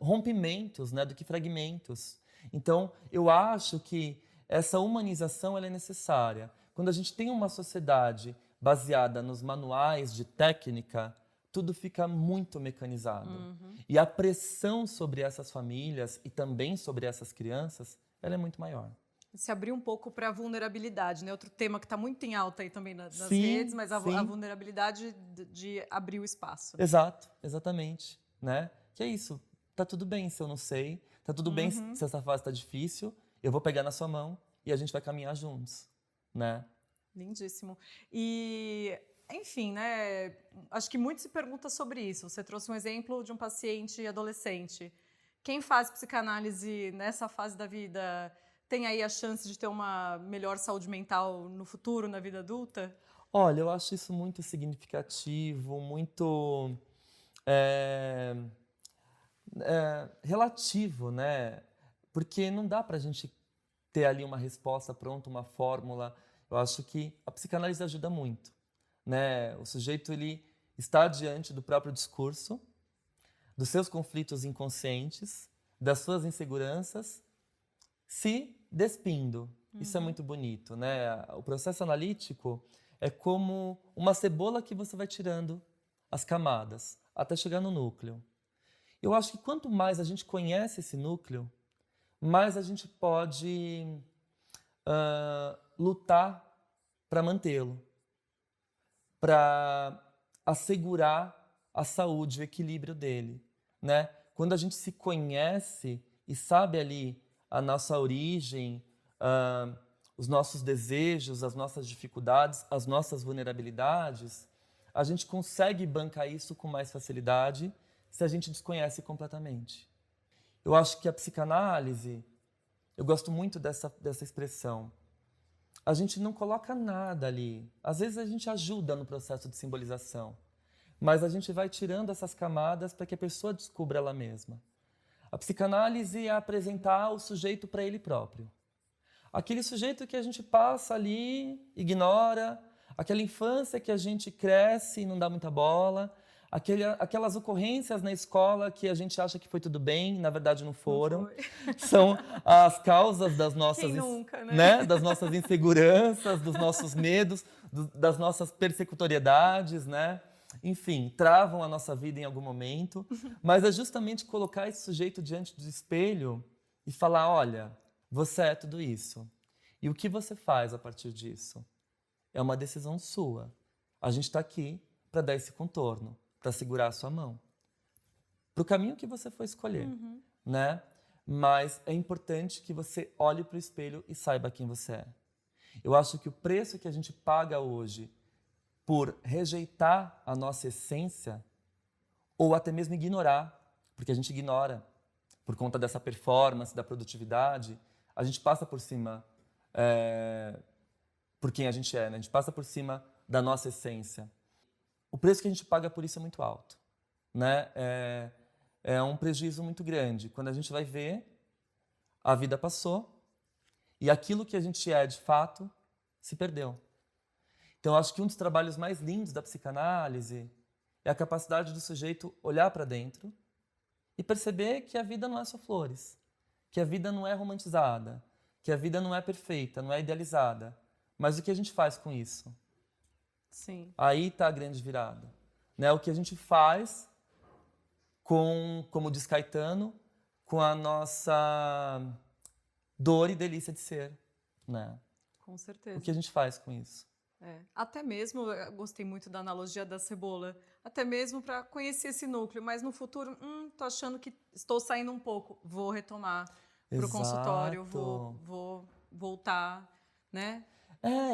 rompimentos, né, do que fragmentos. Então, eu acho que essa humanização ela é necessária. Quando a gente tem uma sociedade baseada nos manuais de técnica, tudo fica muito mecanizado. E a pressão sobre essas famílias e também sobre essas crianças, ela é muito maior. Se abrir um pouco para a vulnerabilidade, né? Outro tema que está muito em alta aí também nas redes, mas a vulnerabilidade de abrir o espaço. Exato, exatamente. Né? Que é isso, tá tudo bem se eu não sei, tá tudo bem se essa fase está difícil, eu vou pegar na sua mão e a gente vai caminhar juntos. Né? Lindíssimo. E, enfim, né? Acho que muito se pergunta sobre isso. Você trouxe um exemplo de um paciente adolescente. Quem faz psicanálise nessa fase da vida tem aí a chance de ter uma melhor saúde mental no futuro, na vida adulta? Olha, eu acho isso muito significativo, muito relativo, né? Porque não dá para a gente ter ali uma resposta pronta, uma fórmula. Eu acho que a psicanálise ajuda muito, né? O sujeito ele está diante do próprio discurso, dos seus conflitos inconscientes, das suas inseguranças, se despindo. Isso é muito bonito, né? O processo analítico é como uma cebola que você vai tirando as camadas até chegar no núcleo. Eu acho que quanto mais a gente conhece esse núcleo, mais a gente pode lutar para mantê-lo, para assegurar a saúde, o equilíbrio dele, né? Quando a gente se conhece e sabe ali a nossa origem, os nossos desejos, as nossas dificuldades, as nossas vulnerabilidades, a gente consegue bancar isso com mais facilidade se a gente desconhece completamente. Eu acho que a psicanálise, eu gosto muito dessa expressão, a gente não coloca nada ali. Às vezes a gente ajuda no processo de simbolização, mas a gente vai tirando essas camadas para que a pessoa descubra ela mesma. A psicanálise é apresentar o sujeito para ele próprio. Aquele sujeito que a gente passa ali, ignora, aquela infância que a gente cresce e não dá muita bola, aquelas ocorrências na escola que a gente acha que foi tudo bem, na verdade não foram. Não foi. São as causas das nossas, Quem nunca, né? Das nossas inseguranças, dos nossos medos, das nossas persecutoriedades, né? Enfim, travam a nossa vida em algum momento. Mas é justamente colocar esse sujeito diante do espelho e falar, olha, você é tudo isso. E o que você faz a partir disso? É uma decisão sua. A gente está aqui para dar esse contorno, para segurar a sua mão. Para o caminho que você for escolher, né? Mas é importante que você olhe para o espelho e saiba quem você é. Eu acho que o preço que a gente paga hoje por rejeitar a nossa essência, ou até mesmo ignorar, porque a gente ignora, por conta dessa performance, da produtividade, a gente passa por cima por quem a gente é, né? A gente passa por cima da nossa essência. O preço que a gente paga por isso é muito alto, né? É um prejuízo muito grande. Quando a gente vai ver, a vida passou e aquilo que a gente é de fato se perdeu. Então, acho que um dos trabalhos mais lindos da psicanálise é a capacidade do sujeito olhar para dentro e perceber que a vida não é só flores, que a vida não é romantizada, que a vida não é perfeita, não é idealizada. Mas o que a gente faz com isso? Sim. Aí está a grande virada, né? O que a gente faz como diz Caetano, com a nossa dor e delícia de ser, né? Com certeza. O que a gente faz com isso? Até mesmo, eu gostei muito da analogia da cebola, até mesmo para conhecer esse núcleo, mas no futuro, tô achando que estou saindo um pouco, vou retomar para o consultório, vou voltar, né?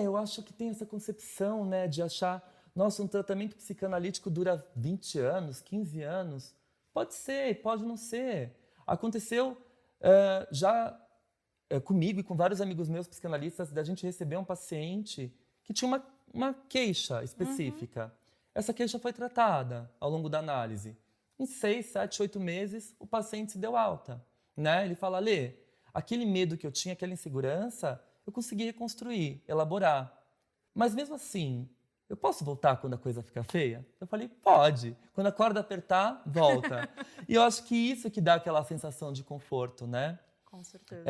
Eu acho que tem essa concepção, né, de achar, nossa, um tratamento psicanalítico dura 20 anos, 15 anos. Pode ser, pode não ser. Aconteceu já comigo e com vários amigos meus psicanalistas, da gente receber um paciente que tinha uma queixa específica. Essa queixa foi tratada ao longo da análise. Em 6, 7, 8 meses, o paciente se deu alta, né? Ele fala, Lê, aquele medo que eu tinha, aquela insegurança, eu consegui reconstruir, elaborar. Mas mesmo assim, eu posso voltar quando a coisa ficar feia? Eu falei, pode. Quando a corda apertar, volta. E eu acho que isso que dá aquela sensação de conforto, né? Com certeza.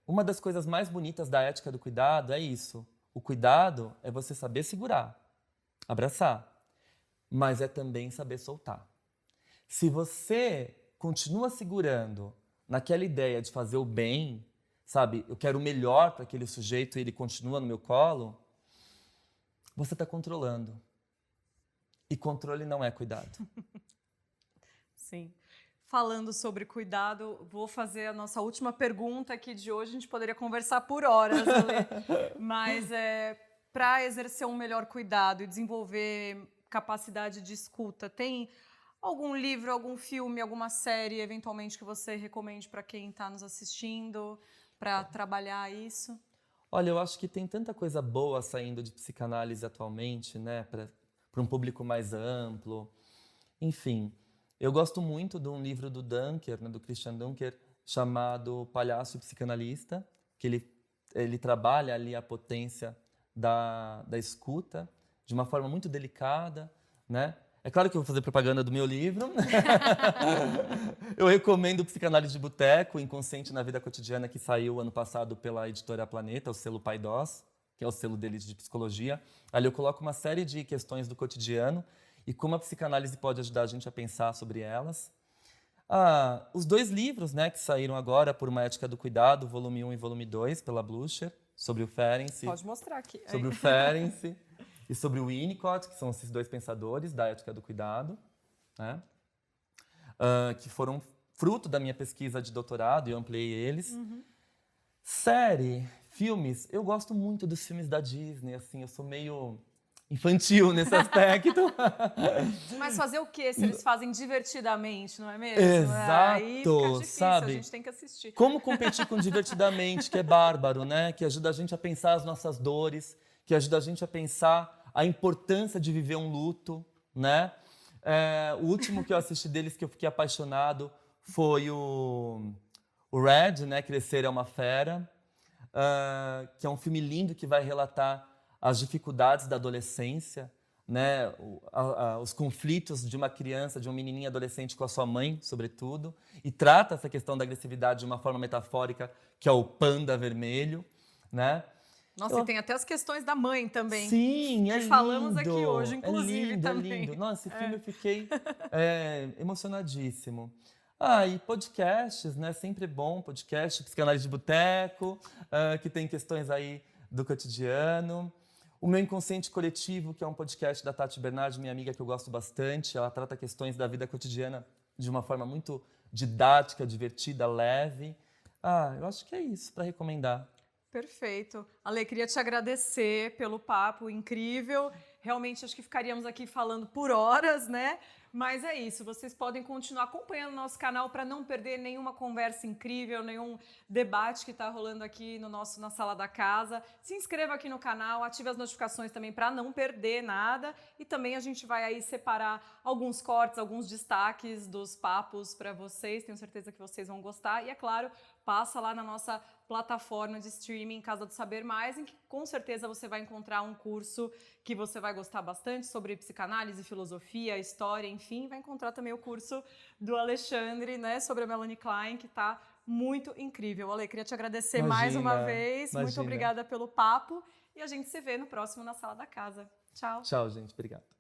Uma das coisas mais bonitas da ética do cuidado é isso. O cuidado é você saber segurar, abraçar, mas é também saber soltar. Se você continua segurando naquela ideia de fazer o bem, sabe, eu quero o melhor para aquele sujeito e ele continua no meu colo, você está controlando. E controle não é cuidado. Sim. Falando sobre cuidado, vou fazer a nossa última pergunta aqui de hoje. A gente poderia conversar por horas, Lê. Mas para exercer um melhor cuidado e desenvolver capacidade de escuta, tem algum livro, algum filme, alguma série, eventualmente, que você recomende para quem está nos assistindo, para trabalhar isso? Olha, eu acho que tem tanta coisa boa saindo de psicanálise atualmente, né, para um público mais amplo. Enfim, eu gosto muito de um livro do Dunker, né, do Christian Dunker, chamado Palhaço e Psicanalista, que ele trabalha ali a potência da escuta de uma forma muito delicada, né? É claro que eu vou fazer propaganda do meu livro. Eu recomendo Psicanálise de Boteco, Inconsciente na Vida Cotidiana, que saiu ano passado pela editora Planeta, o selo Paidós, que é o selo deles de psicologia. Ali eu coloco uma série de questões do cotidiano e como a psicanálise pode ajudar a gente a pensar sobre elas. Os 2 livros, né, que saíram agora, Por uma Ética do Cuidado, volume 1 e volume 2, pela Blucher, sobre o Ferenczi. Pode mostrar aqui. Sobre o Ferenczi e sobre o Winnicott, que são esses 2 pensadores da ética do cuidado, né, que foram fruto da minha pesquisa de doutorado e eu ampliei eles. Série, filmes, eu gosto muito dos filmes da Disney, assim, eu sou meio infantil nesse aspecto. Mas fazer o quê se eles fazem divertidamente, não é mesmo? Exato, Aí fica difícil, sabe? a gente tem que assistir. Como competir com divertidamente, que é bárbaro, né? Que ajuda a gente a pensar as nossas dores, que ajuda a gente a pensar a importância de viver um luto, né? O último que eu assisti deles que eu fiquei apaixonado foi o Red, né? Crescer é uma Fera, que é um filme lindo que vai relatar as dificuldades da adolescência, né? Os conflitos de uma criança, de um menininho adolescente com a sua mãe, sobretudo, e trata essa questão da agressividade de uma forma metafórica, que é o panda vermelho, né? Nossa, e tem até as questões da mãe também. Sim, é que lindo. falamos aqui hoje, inclusive, é lindo, também. É lindo. Nossa, esse filme eu fiquei emocionadíssimo. E podcasts, né? Sempre bom, podcast, psicanálise de boteco, que tem questões aí do cotidiano. O Meu Inconsciente Coletivo, que é um podcast da Tati Bernardi, minha amiga que eu gosto bastante. Ela trata questões da vida cotidiana de uma forma muito didática, divertida, leve. Eu acho que é isso para recomendar. Perfeito. Ale, queria te agradecer pelo papo incrível. Realmente acho que ficaríamos aqui falando por horas, né? Mas é isso, vocês podem continuar acompanhando o nosso canal para não perder nenhuma conversa incrível, nenhum debate que está rolando aqui na Sala da Casa. Se inscreva aqui no canal, ative as notificações também para não perder nada. E também a gente vai aí separar alguns cortes, alguns destaques dos papos para vocês. Tenho certeza que vocês vão gostar. E é claro, passa lá na nossa plataforma de streaming Casa do Saber Mais, em que com certeza você vai encontrar um curso que você vai gostar bastante sobre psicanálise, filosofia, história, enfim. Vai encontrar também o curso do Alexandre, né, sobre a Melanie Klein, que está muito incrível. Ale, queria te agradecer mais uma vez. Muito obrigada pelo papo. E a gente se vê no próximo Na Sala da Casa. Tchau. Tchau, gente. Obrigado.